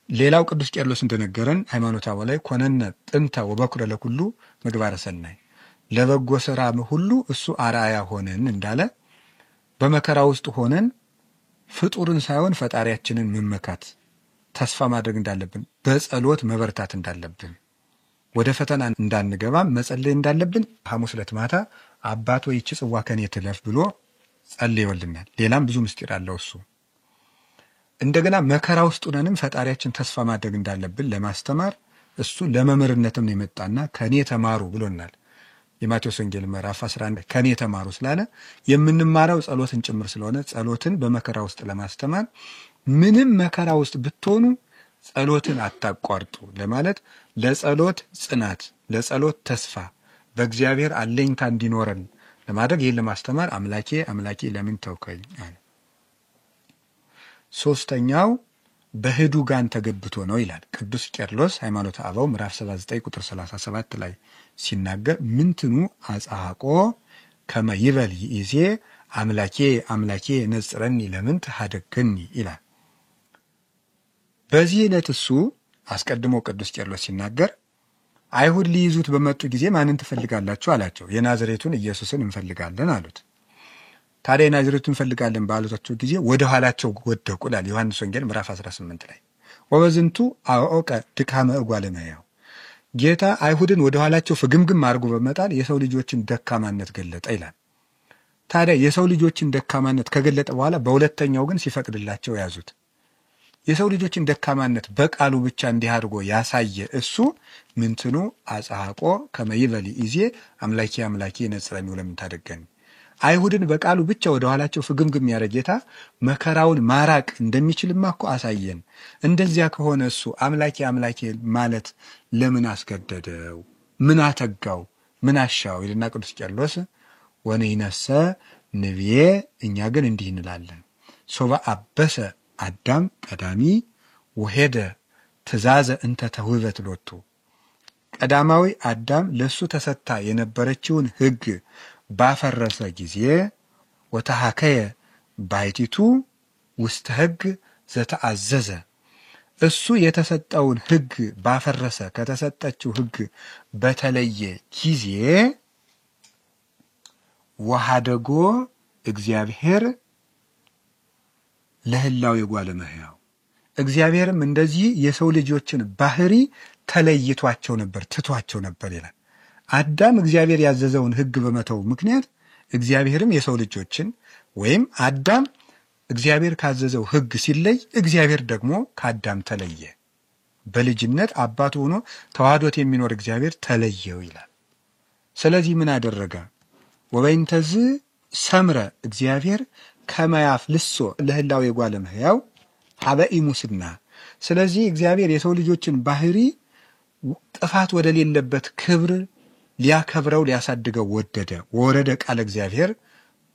ሌላው ቅዱስ ቄርሎስ እንደነገረን ሃይማኖተ አበው ላይ ኮነነ ጥንተ ወበኩረ ለኩሉ ምግባረ ሰናይ ለበጎ ሥራ ሁሉ እሱ አርአያ ሆነን እንዳለ በመከራ ውስጥ ሆነን ፍጡርን ሳይሆን ፈጣሪያችንን መመካት ተስፋ ማድረግ እንዳለብን፣ በጸሎት መበርታት እንዳለብን፣ ወደ ፈተና እንዳንገባ መጸለይ እንዳለብን ሐሙስ ዕለት ማታ አባት ሆይ ይህች ጽዋ ከኔ ትለፍ ብሎ ጸልዮልናል። ሌላም ብዙ ምስጢር አለው እሱ። እንደገና መከራ ውስጥ ሆነንም ፈጣሪያችን ተስፋ ማድረግ እንዳለብን ለማስተማር እሱ ለመምህርነትም ነው የመጣና ከኔ ተማሩ ብሎናል። የማቴዎስ ወንጌል ምዕራፍ 11 ከኔ ተማሩ ስላለ የምንማረው ጸሎትን ጭምር ስለሆነ ጸሎትን በመከራ ውስጥ ለማስተማር ምንም መከራ ውስጥ ብትሆኑ ጸሎትን አታቋርጡ ለማለት ለጸሎት ጽናት፣ ለጸሎት ተስፋ፣ በእግዚአብሔር አለኝታ እንዲኖረን ለማድረግ ይህን ለማስተማር አምላኬ አምላኬ ለምን ተውከኝ አለ። ሶስተኛው በህዱጋን ተገብቶ ነው ይላል ቅዱስ ቄርሎስ ሃይማኖተ አበው ምዕራፍ 79 ቁጥር 37 ላይ ሲናገር ምንትኑ አጻቆ ከመ ይበል ይእዜ አምላኬ አምላኬ ነጽረኒ ለምን ተሐደገኒ ይላል። በዚህ ዕለት እሱ አስቀድሞ ቅዱስ ቄርሎስ ሲናገር አይሁድ ሊይዙት በመጡ ጊዜ ማንን ትፈልጋላችሁ አላቸው። የናዝሬቱን ኢየሱስን እንፈልጋለን አሉት። ታዲያ የናዝሬቱን እንፈልጋለን ባሉታቸው ጊዜ ወደ ኋላቸው ወደቁ ይላል ዮሐንስ ወንጌል ምዕራፍ 18 ላይ። ወበዝንቱ አወቀ ድካመ እጓለ እመሕያው ጌታ አይሁድን ወደ ኋላቸው ፍግምግም አድርጎ በመጣል የሰው ልጆችን ደካማነት ገለጠ ይላል። ታዲያ የሰው ልጆችን ደካማነት ከገለጠ በኋላ በሁለተኛው ግን ሲፈቅድላቸው ያዙት። የሰው ልጆችን ደካማነት በቃሉ ብቻ እንዲህ አድርጎ ያሳየ እሱ ምንትኑ አጻቆ ከመ ይበል ይእዜ አምላኬ አምላኬ ነጽረኒ ለምን ታደገኒ። አይሁድን በቃሉ ብቻ ወደ ኋላቸው ፍግምግም ያደረገ ጌታ መከራውን ማራቅ እንደሚችልማ እኮ አሳየን። እንደዚያ ከሆነ እሱ አምላኬ አምላኬ ማለት ለምን አስገደደው? ምን አተጋው? ምን አሻው? ይልና ቅዱስ ቄርሎስ ወነይነሰ ንብዬ እኛ ግን እንዲህ እንላለን ሶባ አበሰ አዳም ቀዳሚ ወሄደ ትእዛዘ እንተ ተውበት ሎቱ ቀዳማዊ አዳም ለሱ ተሰታ የነበረችውን ሕግ ባፈረሰ ጊዜ ወተሐከየ ባይቲቱ ውስተ ሕግ ዘተአዘዘ እሱ የተሰጠውን ሕግ ባፈረሰ ከተሰጠችው ሕግ በተለየ ጊዜ ወሐደጎ እግዚአብሔር ለህላው የጓለ እመሕያው እግዚአብሔርም እንደዚህ የሰው ልጆችን ባህሪ ተለይቷቸው ነበር፣ ትቷቸው ነበር ይላል። አዳም እግዚአብሔር ያዘዘውን ሕግ በመተው ምክንያት እግዚአብሔርም የሰው ልጆችን ወይም አዳም እግዚአብሔር ካዘዘው ሕግ ሲለይ እግዚአብሔር ደግሞ ከአዳም ተለየ። በልጅነት አባቱ ሆኖ ተዋህዶት የሚኖር እግዚአብሔር ተለየው ይላል። ስለዚህ ምን አደረገ? ወበይንተዝ ሰምረ እግዚአብሔር ከመያፍ ልሶ ለህላው የጓለ እመሕያው ሀበኢ ሙስና ስለዚህ እግዚአብሔር የሰው ልጆችን ባህሪ ጥፋት ወደ ሌለበት ክብር ሊያከብረው ሊያሳድገው ወደደ። ወረደ ቃለ እግዚአብሔር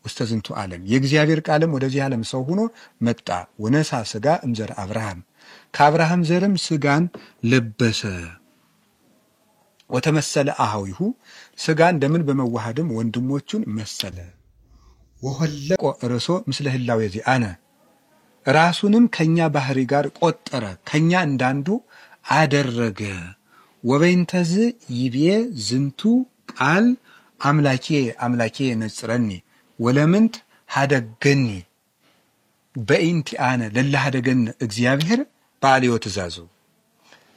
ውስተ ዝንቱ ዓለም የእግዚአብሔር ቃልም ወደዚህ ዓለም ሰው ሆኖ መጣ። ወነሳ ሥጋ እምዘር አብርሃም ከአብርሃም ዘርም ሥጋን ለበሰ። ወተመሰለ አኀዊሁ ሥጋ እንደምን በመዋሃድም ወንድሞቹን መሰለ። ወሆለቆ ርሶ ምስለ ህላዌ ዚአነ ራሱንም ከኛ ባህሪ ጋር ቆጠረ፣ ከኛ እንዳንዱ አደረገ። ወበይንተዝ ይቤ ዝንቱ ቃል አምላኬ አምላኬ ነጽረኒ ወለምንት ሀደገኒ በኢንቲአነ ለላ ሀደገን እግዚአብሔር በአልዮ ትእዛዙ።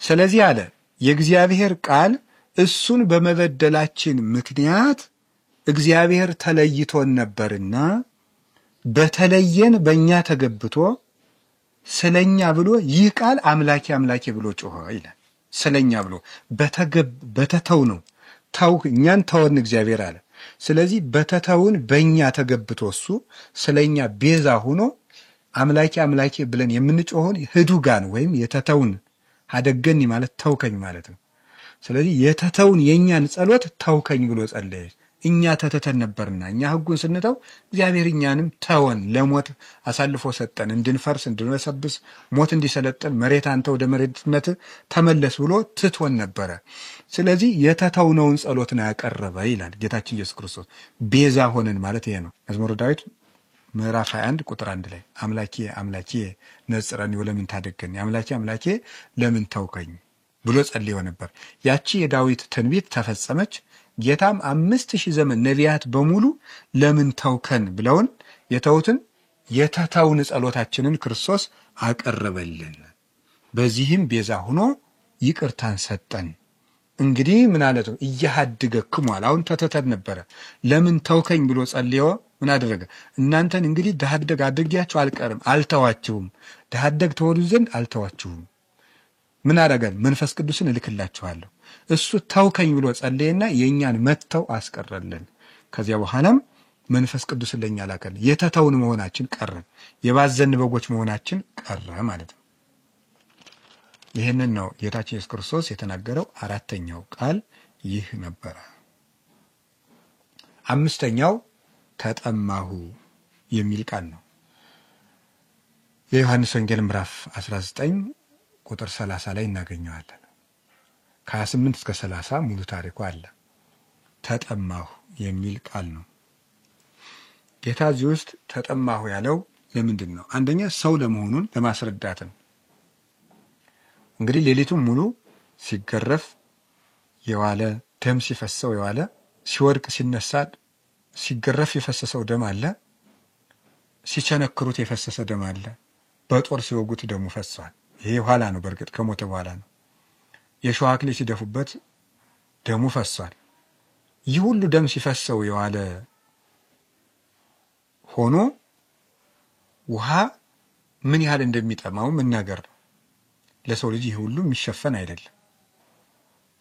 ስለዚህ አለ የእግዚአብሔር ቃል እሱን በመበደላችን ምክንያት እግዚአብሔር ተለይቶን ነበርና በተለየን በእኛ ተገብቶ ስለኛ ብሎ ይህ ቃል አምላኬ አምላኬ ብሎ ጮኸ ይላል። ስለኛ ብሎ በተተው ነው ተው እኛን ተወን እግዚአብሔር አለ። ስለዚህ በተተውን በእኛ ተገብቶ እሱ ስለኛ ቤዛ ሆኖ አምላኬ አምላኬ ብለን የምንጮኸውን ህዱጋን ወይም የተተውን ሀደገኒ ማለት ተውከኝ ማለት ነው። ስለዚህ የተተውን የኛን ጸሎት ተውከኝ ብሎ ጸለየ። እኛ ተተተን ነበርና እኛ ሕጉን ስንተው እግዚአብሔር እኛንም ተወን፣ ለሞት አሳልፎ ሰጠን፣ እንድንፈርስ እንድንበሰብስ ሞት እንዲሰለጥን መሬት አንተ ወደ መሬትነት ተመለስ ብሎ ትቶን ነበረ። ስለዚህ የተተውነውን ጸሎት ነው ያቀረበ ይላል ጌታችን ኢየሱስ ክርስቶስ። ቤዛ ሆነን ማለት ይሄ ነው። መዝሙረ ዳዊት ምዕራፍ 21 ቁጥር 1 ላይ አምላኬ አምላኬ ነጽረኒ ወለምን ታደገኝ፣ አምላኬ አምላኬ ለምን ተውከኝ ብሎ ጸልዮ ነበር። ያቺ የዳዊት ትንቢት ተፈጸመች። ጌታም 5000 ዘመን ነቢያት በሙሉ ለምን ተውከን ብለውን የተውትን የተተውን ጸሎታችንን ክርስቶስ አቀረበልን። በዚህም ቤዛ ሆኖ ይቅርታን ሰጠን። እንግዲህ ምን አለ ነው እያሃድገክሙ አለ። አሁን ተተተን ነበረ። ለምን ተውከኝ ብሎ ጸልዮ ምን አደረገ? እናንተን እንግዲህ ደሃደግ አድርጊያችሁ አልቀርም፣ አልተዋችሁም። ደሃደግ ተወዱ ዘንድ አልተዋችሁም። ምን አደረገን? መንፈስ ቅዱስን እልክላችኋለሁ። እሱ ተውከኝ ብሎ ጸለየና የእኛን መተው አስቀረልን። ከዚያ በኋላም መንፈስ ቅዱስን ለእኛ ላከልን። የተተውን መሆናችን ቀረ፣ የባዘን በጎች መሆናችን ቀረ ማለት ነው። ይህንን ነው ጌታችን ኢየሱስ ክርስቶስ የተናገረው። አራተኛው ቃል ይህ ነበረ። አምስተኛው ተጠማሁ የሚል ቃል ነው። የዮሐንስ ወንጌል ምዕራፍ 19 ቁጥር 30 ላይ እናገኘዋለን። ከ28 እስከ 30 ሙሉ ታሪኩ አለ። ተጠማሁ የሚል ቃል ነው። ጌታ እዚህ ውስጥ ተጠማሁ ያለው ለምንድን ነው? አንደኛ ሰው ለመሆኑን ለማስረዳት ነው። እንግዲህ ሌሊቱን ሙሉ ሲገረፍ የዋለ፣ ደም ሲፈሰው የዋለ፣ ሲወድቅ ሲነሳ ሲገረፍ የፈሰሰው ደም አለ፣ ሲቸነክሩት የፈሰሰ ደም አለ፣ በጦር ሲወጉት ደሙ ፈሷል። ይሄ ኋላ ነው፣ በእርግጥ ከሞተ በኋላ ነው። የሾህ አክሊል ሲደፉበት ደሙ ፈሷል። ይህ ሁሉ ደም ሲፈሰው የዋለ ሆኖ ውሃ ምን ያህል እንደሚጠማው መናገር ነው። ለሰው ልጅ ይህ ሁሉ የሚሸፈን አይደለም።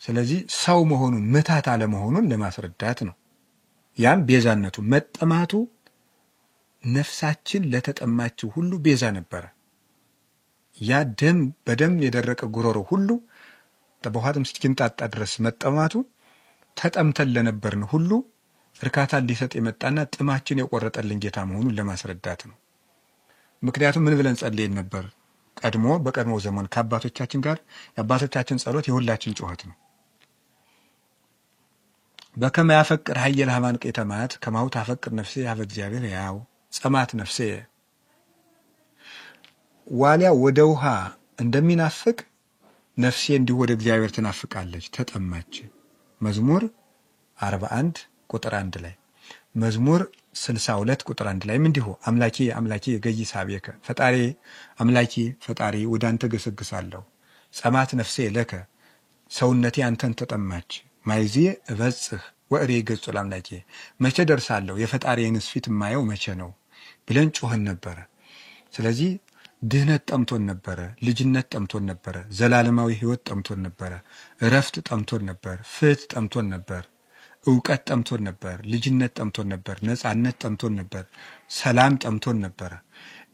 ስለዚህ ሰው መሆኑን ምታት አለመሆኑን ለማስረዳት ነው። ያም ቤዛነቱ መጠማቱ ነፍሳችን ለተጠማችው ሁሉ ቤዛ ነበረ። ያ ደም በደም የደረቀ ጉሮሮ ሁሉ በውሃጥም እስኪንጣጣ ድረስ መጠማቱ ተጠምተን ለነበርን ሁሉ እርካታ ሊሰጥ የመጣና ጥማችን የቆረጠልን ጌታ መሆኑን ለማስረዳት ነው። ምክንያቱም ምን ብለን ጸልየን ነበር? ቀድሞ በቀድሞ ዘመን ከአባቶቻችን ጋር የአባቶቻችን ጸሎት የሁላችን ጩኸት ነው። በከመ ያፈቅር ኃየል ሀማን ቄተማት ከማሁ ታፈቅር ነፍሴ ሀበ እግዚአብሔር ያው ጸማት ነፍሴ። ዋሊያ ወደ ውሃ እንደሚናፍቅ ነፍሴ እንዲሁ ወደ እግዚአብሔር ትናፍቃለች፣ ተጠማች። መዝሙር 41 ቁጥር 1 ላይ፣ መዝሙር 62 ቁጥር 1 ላይም እንዲሁ አምላኬ አምላኬ ገይስ ኀቤከ፣ ፈጣሪ አምላኬ ፈጣሪ ወደ አንተ ገሰግሳለሁ። ጸማት ነፍሴ ለከ፣ ሰውነቴ አንተን ተጠማች። ማይዜ እበጽህ ወእሬ ገጹ ለአምላኬ፣ መቼ ደርሳለሁ የፈጣሪዬንስ ፊት የማየው መቼ ነው ብለን ጮኸን ነበረ። ስለዚህ ድህነት ጠምቶን ነበረ፣ ልጅነት ጠምቶን ነበረ፣ ዘላለማዊ ሕይወት ጠምቶን ነበረ፣ እረፍት ጠምቶን ነበር፣ ፍትህ ጠምቶን ነበር፣ እውቀት ጠምቶን ነበር፣ ልጅነት ጠምቶን ነበር፣ ነጻነት ጠምቶን ነበር፣ ሰላም ጠምቶን ነበረ።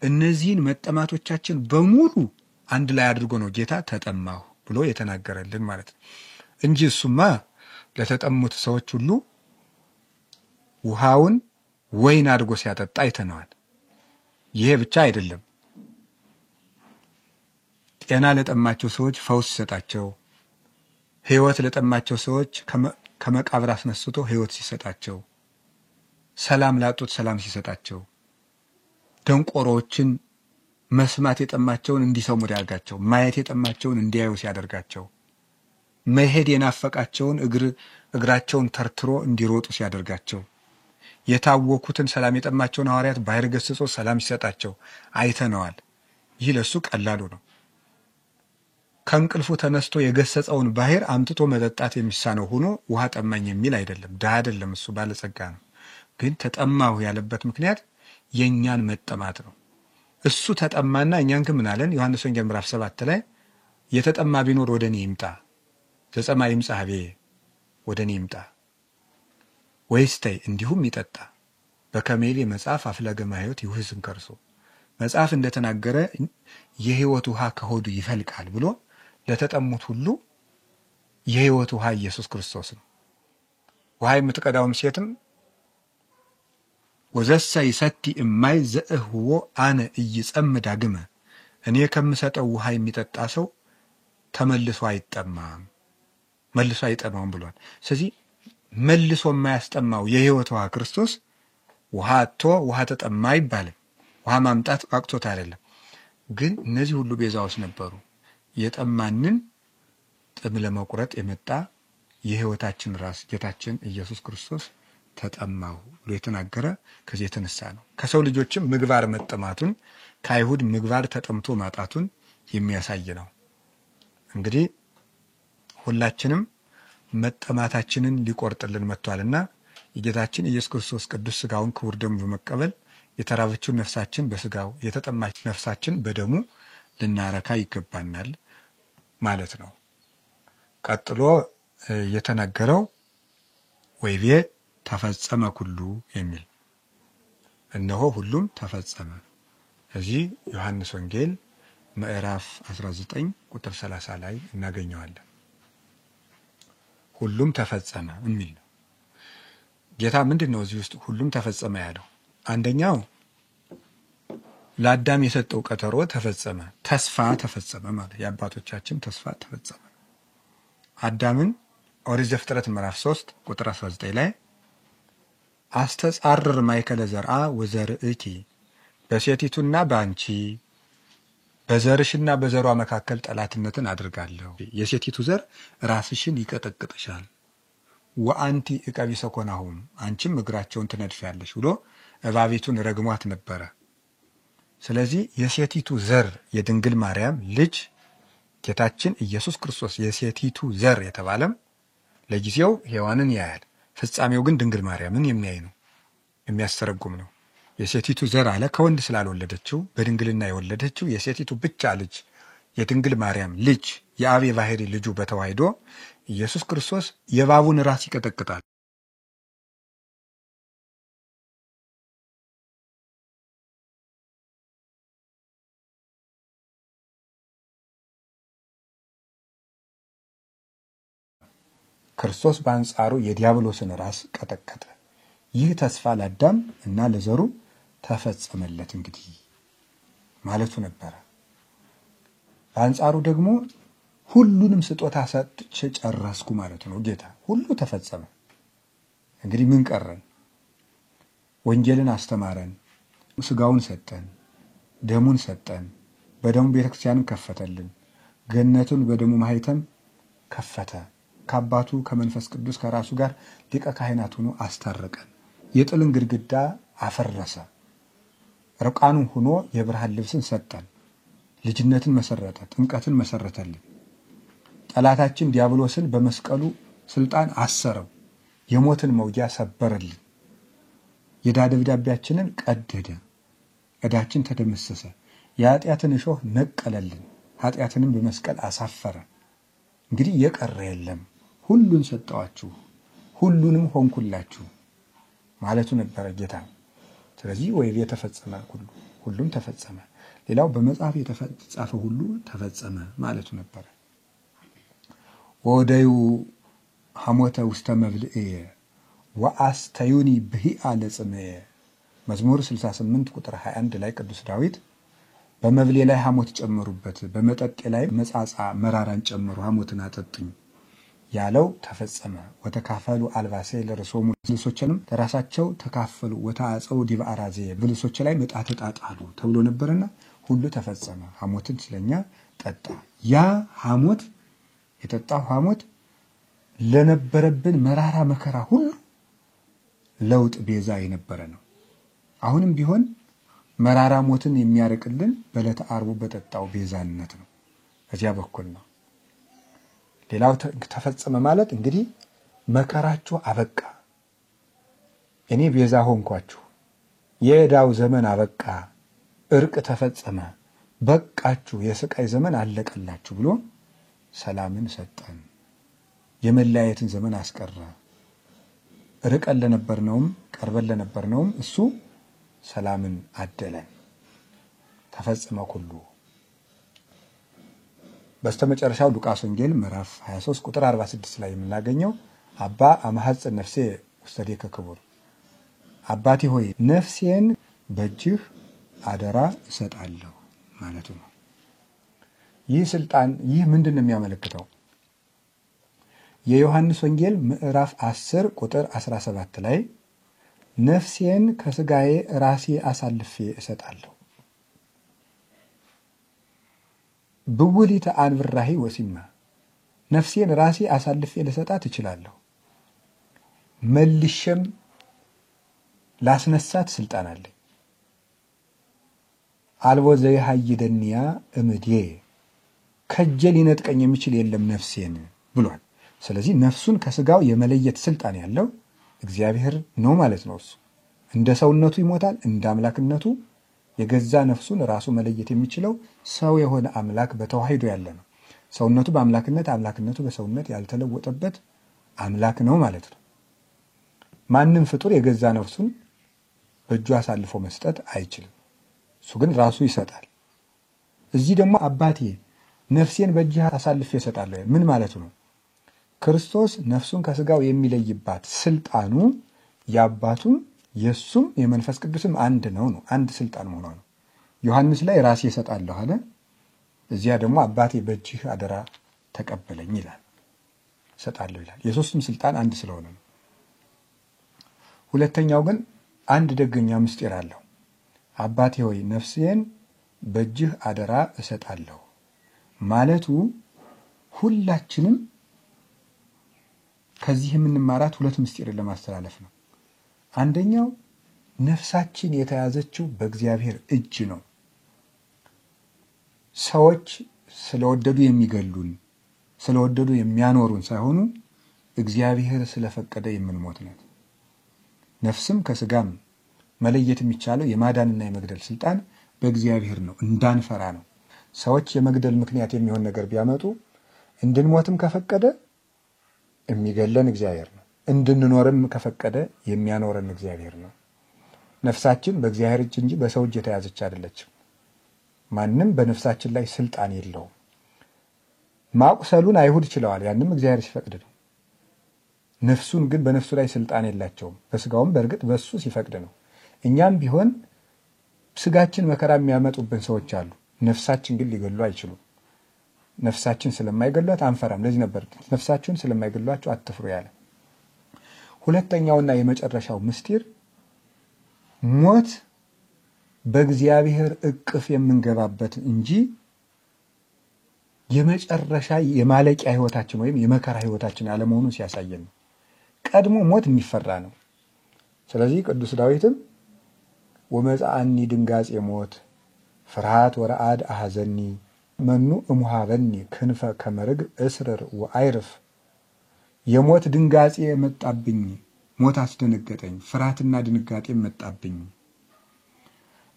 እነዚህን መጠማቶቻችን በሙሉ አንድ ላይ አድርጎ ነው ጌታ ተጠማሁ ብሎ የተናገረልን ማለት ነው እንጂ እሱማ ለተጠሙት ሰዎች ሁሉ ውሃውን ወይን አድርጎ ሲያጠጣ አይተነዋል። ይሄ ብቻ አይደለም። ጤና ለጠማቸው ሰዎች ፈውስ ሲሰጣቸው፣ ሕይወት ለጠማቸው ሰዎች ከመቃብር አስነስቶ ሕይወት ሲሰጣቸው፣ ሰላም ላጡት ሰላም ሲሰጣቸው፣ ደንቆሮዎችን መስማት የጠማቸውን እንዲሰሙ ያደርጋቸው፣ ማየት የጠማቸውን እንዲያዩ ሲያደርጋቸው፣ መሄድ የናፈቃቸውን እግራቸውን ተርትሮ እንዲሮጡ ሲያደርጋቸው፣ የታወኩትን ሰላም የጠማቸውን ሐዋርያት ባሕር ገስጾ ሰላም ሲሰጣቸው አይተነዋል። ይህ ለሱ ቀላሉ ነው። ከእንቅልፉ ተነስቶ የገሰጸውን ባሕር አምጥቶ መጠጣት የሚሳነው ሆኖ ውሃ ጠማኝ የሚል አይደለም። ድሃ አይደለም፣ እሱ ባለጸጋ ነው። ግን ተጠማሁ ያለበት ምክንያት የእኛን መጠማት ነው። እሱ ተጠማና እኛን ግን ምን አለን? ዮሐንስ ወንጌል ምዕራፍ 7 ላይ የተጠማ ቢኖር ወደ እኔ ይምጣ፣ ዘጸማ ይምጻ ኀቤ፣ ወደ እኔ ይምጣ ወይስተይ እንዲሁም ይጠጣ። በከመ ይቤ መጽሐፍ አፍለገ ማኅይወት ይውሕዝን ከርሶ፣ መጽሐፍ እንደተናገረ የሕይወት ውሃ ከሆዱ ይፈልቃል ብሎ ለተጠሙት ሁሉ የሕይወት ውሃ ኢየሱስ ክርስቶስ ነው። ውሃ የምትቀዳውም ሴትም ወዘሰ ይሰቲ እማይ ዘእህዎ አነ እይጸም ዳግመ እኔ ከምሰጠው ውሃ የሚጠጣ ሰው ተመልሶ አይጠማም ብሏል። ስለዚህ መልሶ የማያስጠማው የሕይወት ውሃ ክርስቶስ ውሃ አጥቶ ውሃ ተጠማ አይባልም። ውሃ ማምጣት አቅቶት አይደለም። ግን እነዚህ ሁሉ ቤዛዎች ነበሩ። የጠማንን ጥም ለመቁረጥ የመጣ የሕይወታችን ራስ ጌታችን ኢየሱስ ክርስቶስ ተጠማሁ ብሎ የተናገረ ከዚህ የተነሳ ነው። ከሰው ልጆችም ምግባር መጠማቱን ከአይሁድ ምግባር ተጠምቶ ማጣቱን የሚያሳይ ነው። እንግዲህ ሁላችንም መጠማታችንን ሊቆርጥልን መጥቷልና የጌታችን ኢየሱስ ክርስቶስ ቅዱስ ሥጋውን ክቡር ደሙ በመቀበል የተራበችው ነፍሳችን በሥጋው የተጠማች ነፍሳችን በደሙ ልናረካ ይገባናል ማለት ነው። ቀጥሎ የተናገረው ወይቤ ተፈጸመ ኩሉ የሚል እነሆ ሁሉም ተፈጸመ። እዚህ ዮሐንስ ወንጌል ምዕራፍ 19 ቁጥር 30 ላይ እናገኘዋለን። ሁሉም ተፈጸመ የሚል ነው። ጌታ ምንድነው እዚህ ውስጥ ሁሉም ተፈጸመ ያለው? አንደኛው ለአዳም የሰጠው ቀጠሮ ተፈጸመ፣ ተስፋ ተፈጸመ ማለት የአባቶቻችን ተስፋ ተፈጸመ። አዳምን ኦሪት ዘፍጥረት ምዕራፍ 3 ቁጥር 19 ላይ አስተጻርር ማእከለ ዘርአ ወዘርእኪ በሴቲቱና በአንቺ በዘርሽና በዘሯ መካከል ጠላትነትን አድርጋለሁ። የሴቲቱ ዘር ራስሽን ይቀጠቅጥሻል። ወአንቲ ዕቀቢ ሰኮናሁም አንቺም እግራቸውን ትነድፊያለሽ ብሎ እባቢቱን ረግሟት ነበረ። ስለዚህ የሴቲቱ ዘር የድንግል ማርያም ልጅ ጌታችን ኢየሱስ ክርስቶስ የሴቲቱ ዘር የተባለም ለጊዜው ሔዋንን ያያል፣ ፍጻሜው ግን ድንግል ማርያምን የሚያይ ነው፣ የሚያስተረጉም ነው። የሴቲቱ ዘር አለ ከወንድ ስላልወለደችው በድንግልና የወለደችው የሴቲቱ ብቻ ልጅ የድንግል ማርያም ልጅ የአብ የባሕሪ ልጁ በተዋሕዶ ኢየሱስ ክርስቶስ የእባቡን ራስ ይቀጠቅጣል። ክርስቶስ በአንጻሩ የዲያብሎስን ራስ ቀጠቀጠ። ይህ ተስፋ ለአዳም እና ለዘሩ ተፈጸመለት እንግዲህ ማለቱ ነበረ። በአንጻሩ ደግሞ ሁሉንም ስጦታ ሰጥቼ ጨረስኩ ማለቱ ነው። ጌታ ሁሉ ተፈጸመ። እንግዲህ ምን ቀረን? ወንጌልን አስተማረን፣ ሥጋውን ሰጠን፣ ደሙን ሰጠን፣ በደሙ ቤተክርስቲያንን ከፈተልን፣ ገነቱን በደሙ ማኅተም ከፈተ፣ ከአባቱ ከመንፈስ ቅዱስ ከራሱ ጋር ሊቀ ካህናት ሆኖ አስታረቀን፣ የጥልን ግድግዳ አፈረሰ፣ ርቃኑን ሆኖ የብርሃን ልብስን ሰጠን፣ ልጅነትን መሰረተ፣ ጥምቀትን መሰረተልን፣ ጠላታችን ዲያብሎስን በመስቀሉ ስልጣን አሰረው፣ የሞትን መውጊያ ሰበረልን፣ የዕዳ ደብዳቤያችንን ቀደደ፣ ዕዳችን ተደመሰሰ፣ የኃጢአትን እሾህ ነቀለልን፣ ኃጢአትንም በመስቀል አሳፈረ። እንግዲህ የቀረ የለም፣ ሁሉን ሰጠዋችሁ፣ ሁሉንም ሆንኩላችሁ ማለቱ ነበረ ጌታ። ስለዚህ ወይቤ ተፈጸመ ሁሉም ተፈጸመ። ሌላው በመጽሐፍ የተጻፈ ሁሉ ተፈጸመ ማለቱ ነበረ። ወደዩ ሐሞተ ውስተ መብልዕየ ወአስተዩኒ ብሂአ ለጽምየ መዝሙር 68 ቁጥር 21 ላይ ቅዱስ ዳዊት በመብሌ ላይ ሐሞት ጨመሩበት፣ በመጠጤ ላይ መጻጻ መራራን ጨመሩ፣ ሐሞትን አጠጡኝ ያለው ተፈጸመ። ወተካፈሉ አልባሴ ለርሶሙ ብልሶችንም ለራሳቸው ተካፈሉ፣ ወታጸው ዲበ አራዜ ብልሶች ላይ ዕጣ ተጣጣሉ ተብሎ ነበርና ሁሉ ተፈጸመ። ሐሞትን ስለኛ ጠጣ። ያ ሐሞት የጠጣው ሐሞት ለነበረብን መራራ መከራ ሁሉ ለውጥ ቤዛ የነበረ ነው። አሁንም ቢሆን መራራ ሞትን የሚያርቅልን በዕለተ ዓርቡ በጠጣው ቤዛነት ነው። በዚያ በኩል ነው። ሌላው ተፈጸመ ማለት እንግዲህ መከራችሁ አበቃ፣ እኔ ቤዛ ሆንኳችሁ፣ የዕዳው ዘመን አበቃ፣ እርቅ ተፈጸመ፣ በቃችሁ፣ የስቃይ ዘመን አለቀላችሁ ብሎ ሰላምን ሰጠን፣ የመለያየትን ዘመን አስቀረ። ርቀን ለነበርነውም ቀርበን ለነበርነውም እሱ ሰላምን አደለን። ተፈጸመ ሁሉ። በስተመጨረሻው ሉቃስ ወንጌል ምዕራፍ 23 ቁጥር 46 ላይ የምናገኘው አባ አማሐጽን ነፍሴ ውስቴከ ክቡር አባቴ ሆይ ነፍሴን በእጅህ አደራ እሰጣለሁ ማለቱ ነው። ይህ ስልጣን ይህ ምንድነው የሚያመለክተው? የዮሐንስ ወንጌል ምዕራፍ 10 ቁጥር 17 ላይ ነፍሴን ከስጋዬ ራሴ አሳልፌ እሰጣለሁ ብውሊተ አንብራሂ ወሲማ ነፍሴን ራሴ አሳልፌ ልሰጣት እችላለሁ መልሽም ላስነሳት ስልጣን አለኝ። አልቦ ዘይሃይደንያ እምዴ ከጄ ሊነጥቀኝ የሚችል የለም ነፍሴን ብሏል። ስለዚህ ነፍሱን ከስጋው የመለየት ስልጣን ያለው እግዚአብሔር ነው ማለት ነው። እሱ እንደ ሰውነቱ ይሞታል፣ እንደ አምላክነቱ የገዛ ነፍሱን ራሱ መለየት የሚችለው ሰው የሆነ አምላክ በተዋሂዶ ያለ ነው። ሰውነቱ በአምላክነት አምላክነቱ በሰውነት ያልተለወጠበት አምላክ ነው ማለት ነው። ማንም ፍጡር የገዛ ነፍሱን በእጁ አሳልፎ መስጠት አይችልም። እሱ ግን ራሱ ይሰጣል። እዚህ ደግሞ አባቴ ነፍሴን በእጅህ አሳልፌ እሰጣለሁ ምን ማለት ነው? ክርስቶስ ነፍሱን ከስጋው የሚለይባት ስልጣኑ የአባቱም የሱም የመንፈስ ቅዱስም አንድ ነው። አንድ ስልጣን መሆኑ ነው። ዮሐንስ ላይ ራሴ እሰጣለሁ አለ። እዚያ ደግሞ አባቴ በእጅህ አደራ ተቀበለኝ ይላል፣ እሰጣለሁ ይላል። የሶስቱም ስልጣን አንድ ስለሆነ ነው። ሁለተኛው ግን አንድ ደገኛ ምስጢር አለው። አባቴ ሆይ ነፍሴን በእጅህ አደራ እሰጣለሁ ማለቱ ሁላችንም ከዚህ የምንማራት ሁለት ምስጢርን ለማስተላለፍ ነው። አንደኛው ነፍሳችን የተያዘችው በእግዚአብሔር እጅ ነው። ሰዎች ስለወደዱ የሚገሉን ስለወደዱ የሚያኖሩን ሳይሆኑ እግዚአብሔር ስለፈቀደ የምንሞት ነው። ነፍስም ከስጋም መለየት የሚቻለው የማዳንና የመግደል ስልጣን በእግዚአብሔር ነው። እንዳንፈራ ነው። ሰዎች የመግደል ምክንያት የሚሆን ነገር ቢያመጡ እንድንሞትም ከፈቀደ የሚገለን እግዚአብሔር ነው። እንድንኖርም ከፈቀደ የሚያኖረን እግዚአብሔር ነው። ነፍሳችን በእግዚአብሔር እጅ እንጂ በሰው እጅ የተያዘች አይደለችም። ማንም በነፍሳችን ላይ ስልጣን የለውም። ማቁሰሉን አይሁድ ችለዋል። ያንም እግዚአብሔር ሲፈቅድ ነው። ነፍሱን ግን በነፍሱ ላይ ስልጣን የላቸውም። በስጋውም በእርግጥ በሱ ሲፈቅድ ነው። እኛም ቢሆን ስጋችን መከራ የሚያመጡብን ሰዎች አሉ። ነፍሳችን ግን ሊገሉ አይችሉም። ነፍሳችን ስለማይገሏት አንፈራም። ለዚህ ነበር ነፍሳችሁን ስለማይገሏቸው አትፍሩ ያለ። ሁለተኛውና የመጨረሻው ምስጢር ሞት በእግዚአብሔር እቅፍ የምንገባበት እንጂ የመጨረሻ የማለቂያ ህይወታችን ወይም የመከራ ህይወታችን አለመሆኑን ሲያሳየን ነው። ቀድሞ ሞት የሚፈራ ነው። ስለዚህ ቅዱስ ዳዊትም ወመጽአኒ ድንጋጼ ሞት ፍርሃት ወረአድ አሐዘኒ መኑ እሙሃበኒ ክንፈ ከመርግ እስርር ወአይርፍ የሞት ድንጋጼ መጣብኝ፣ ሞት አስደነገጠኝ፣ ፍርሃትና ድንጋጤ መጣብኝ፣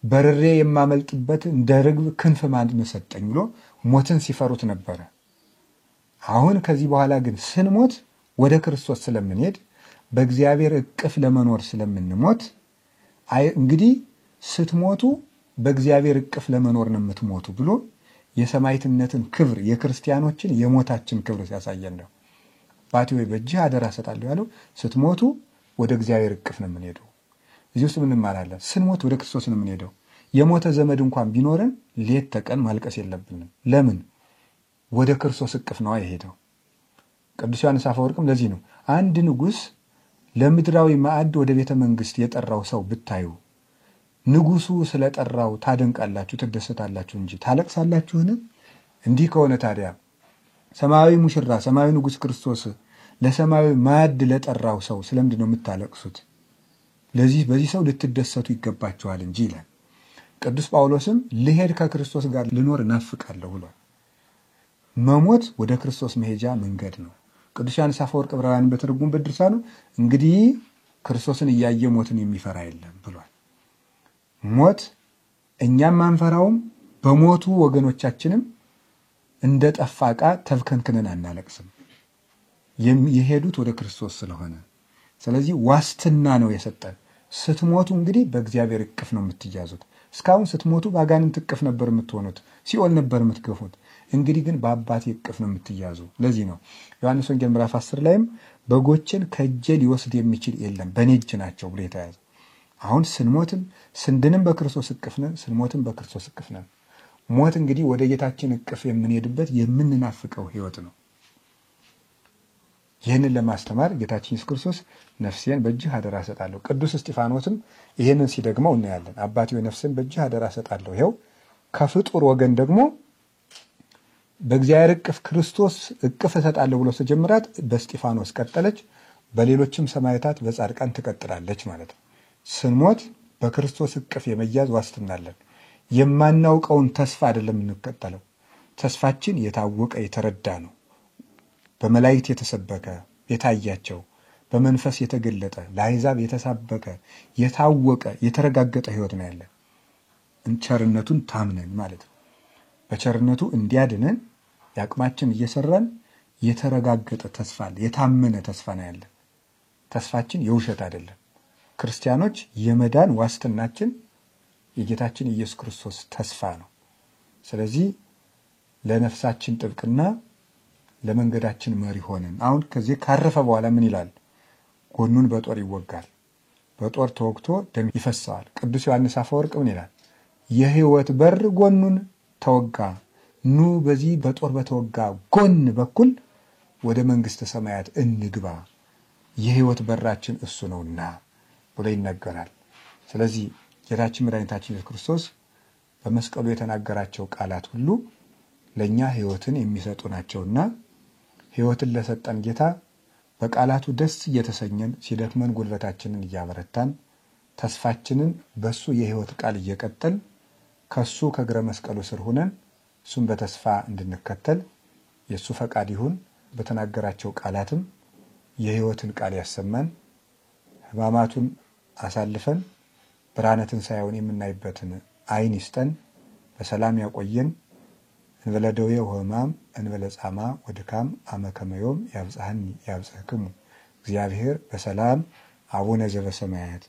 በርሬ የማመልጥበት እንደ ርግብ ክንፍ ማን መሰጠኝ ብሎ ሞትን ሲፈሩት ነበረ። አሁን ከዚህ በኋላ ግን ስንሞት ወደ ክርስቶስ ስለምንሄድ በእግዚአብሔር እቅፍ ለመኖር ስለምንሞት እንግዲህ ስትሞቱ በእግዚአብሔር እቅፍ ለመኖር ነው የምትሞቱ ብሎ የሰማዕትነትን ክብር የክርስቲያኖችን የሞታችን ክብር ሲያሳየን ነው። አባቴ ሆይ በእጅህ አደራ እሰጣለሁ ያለው ስትሞቱ ወደ እግዚአብሔር እቅፍ ነው የምንሄደው። እዚህ ውስጥ ምን እንማራለን? ስንሞት ወደ ክርስቶስ ነው የምንሄደው። የሞተ ዘመድ እንኳን ቢኖረን ሌት ተቀን ማልቀስ የለብንም። ለምን? ወደ ክርስቶስ እቅፍ ነው የሄደው። ቅዱስ ዮሐንስ አፈወርቅም ለዚህ ነው አንድ ንጉሥ ለምድራዊ ማዕድ ወደ ቤተ መንግስት የጠራው ሰው ብታዩ ንጉሱ ስለጠራው ታደንቃላችሁ ትደሰታላችሁ እንጂ ታለቅሳላችሁን? እንዲህ ከሆነ ታዲያ ሰማያዊ ሙሽራ ሰማያዊ ንጉሥ ክርስቶስ ለሰማያዊ ማዕድ ለጠራው ሰው ስለምንድን ነው የምታለቅሱት? በዚህ ሰው ልትደሰቱ ይገባችኋል እንጂ ይላል። ቅዱስ ጳውሎስም ልሄድ ከክርስቶስ ጋር ልኖር እናፍቃለሁ ብሏል። መሞት ወደ ክርስቶስ መሄጃ መንገድ ነው። ቅዱስ ዮሐንስ አፈወርቅ ዕብራውያንን በተረጎመበት ድርሳኑ እንግዲህ ክርስቶስን እያየ ሞትን የሚፈራ የለም ብሏል። ሞት እኛም አንፈራውም፣ በሞቱ ወገኖቻችንም እንደ ጠፋ ዕቃ ተብከንክነን አናለቅስም። የሄዱት ወደ ክርስቶስ ስለሆነ ስለዚህ ዋስትና ነው የሰጠን። ስትሞቱ እንግዲህ በእግዚአብሔር እቅፍ ነው የምትያዙት። እስካሁን ስትሞቱ ባጋንንት እቅፍ ነበር የምትሆኑት፣ ሲኦል ነበር የምትገፉት። እንግዲህ ግን በአባቴ እቅፍ ነው የምትያዙ። ለዚህ ነው ዮሐንስ ወንጌል ምዕራፍ 10 ላይም በጎችን ከእጄ ሊወስድ የሚችል የለም በእኔ እጅ ናቸው ብሎ የተያዘ። አሁን ስንሞትም ስንድንም በክርስቶስ እቅፍ ነን፣ ስንሞትም በክርስቶስ እቅፍ ነን። ሞት እንግዲህ ወደ ጌታችን እቅፍ የምንሄድበት የምንናፍቀው ህይወት ነው። ይህንን ለማስተማር ጌታችን ኢየሱስ ክርስቶስ ነፍሴን በእጅህ አደራ እሰጣለሁ። ቅዱስ እስጢፋኖስም ይህንን ሲደግመው እናያለን። አባቴ ሆይ ነፍሴን በእጅህ አደራ እሰጣለሁ። ይኸው ከፍጡር ወገን ደግሞ በእግዚአብሔር እቅፍ ክርስቶስ እቅፍ እሰጣለሁ ብሎ ሲጀምራት በእስጢፋኖስ ቀጠለች፣ በሌሎችም ሰማዕታት በጻድቃን ትቀጥላለች ማለት ነው። ስንሞት በክርስቶስ እቅፍ የመያዝ ዋስትና አለን። የማናውቀውን ተስፋ አይደለም እንከተለው። ተስፋችን የታወቀ የተረዳ ነው። በመላእክት የተሰበከ የታያቸው፣ በመንፈስ የተገለጠ ለአሕዛብ የተሳበከ የታወቀ የተረጋገጠ ህይወት ነው ያለን። ቸርነቱን ታምነን ማለት ነው። በቸርነቱ እንዲያድነን ያቅማችን እየሰራን የተረጋገጠ ተስፋ አለ፣ የታመነ ተስፋ ነው ያለን። ተስፋችን የውሸት አይደለም። ክርስቲያኖች የመዳን ዋስትናችን የጌታችን ኢየሱስ ክርስቶስ ተስፋ ነው። ስለዚህ ለነፍሳችን ጥብቅና ለመንገዳችን መሪ ሆነን አሁን ከዚህ ካረፈ በኋላ ምን ይላል? ጎኑን በጦር ይወጋል፣ በጦር ተወግቶ ደም ይፈሳዋል። ቅዱስ ዮሐንስ አፈወርቅ ምን ይላል? የህይወት በር ጎኑን ተወጋ፣ ኑ በዚህ በጦር በተወጋ ጎን በኩል ወደ መንግስተ ሰማያት እንግባ፣ የህይወት በራችን እሱ ነውና ብሎ ይነገራል። ስለዚህ ጌታችን መድኃኒታችን ኢየሱስ ክርስቶስ በመስቀሉ የተናገራቸው ቃላት ሁሉ ለኛ ህይወትን የሚሰጡ ናቸውና ህይወትን ለሰጠን ጌታ በቃላቱ ደስ እየተሰኘን ሲደክመን ጉልበታችንን እያበረታን ተስፋችንን በሱ የህይወት ቃል እየቀጠል ከሱ ከእግረ መስቀሉ ስር ሆነን እሱን በተስፋ እንድንከተል የሱ ፈቃድ ይሁን። በተናገራቸው ቃላትም የህይወትን ቃል ያሰማን። ሕማማቱን አሳልፈን ብርሃነ ትንሣኤውን የምናይበትን አይን ይስጠን። በሰላም ያቆየን። እንበለ ደዌ ወሕማም እንበለ ጻማ ወድካም አመ ከመ ዮም ያብጽሐኒ ያብጽሕክሙ እግዚአብሔር በሰላም አቡነ ዘበሰማያት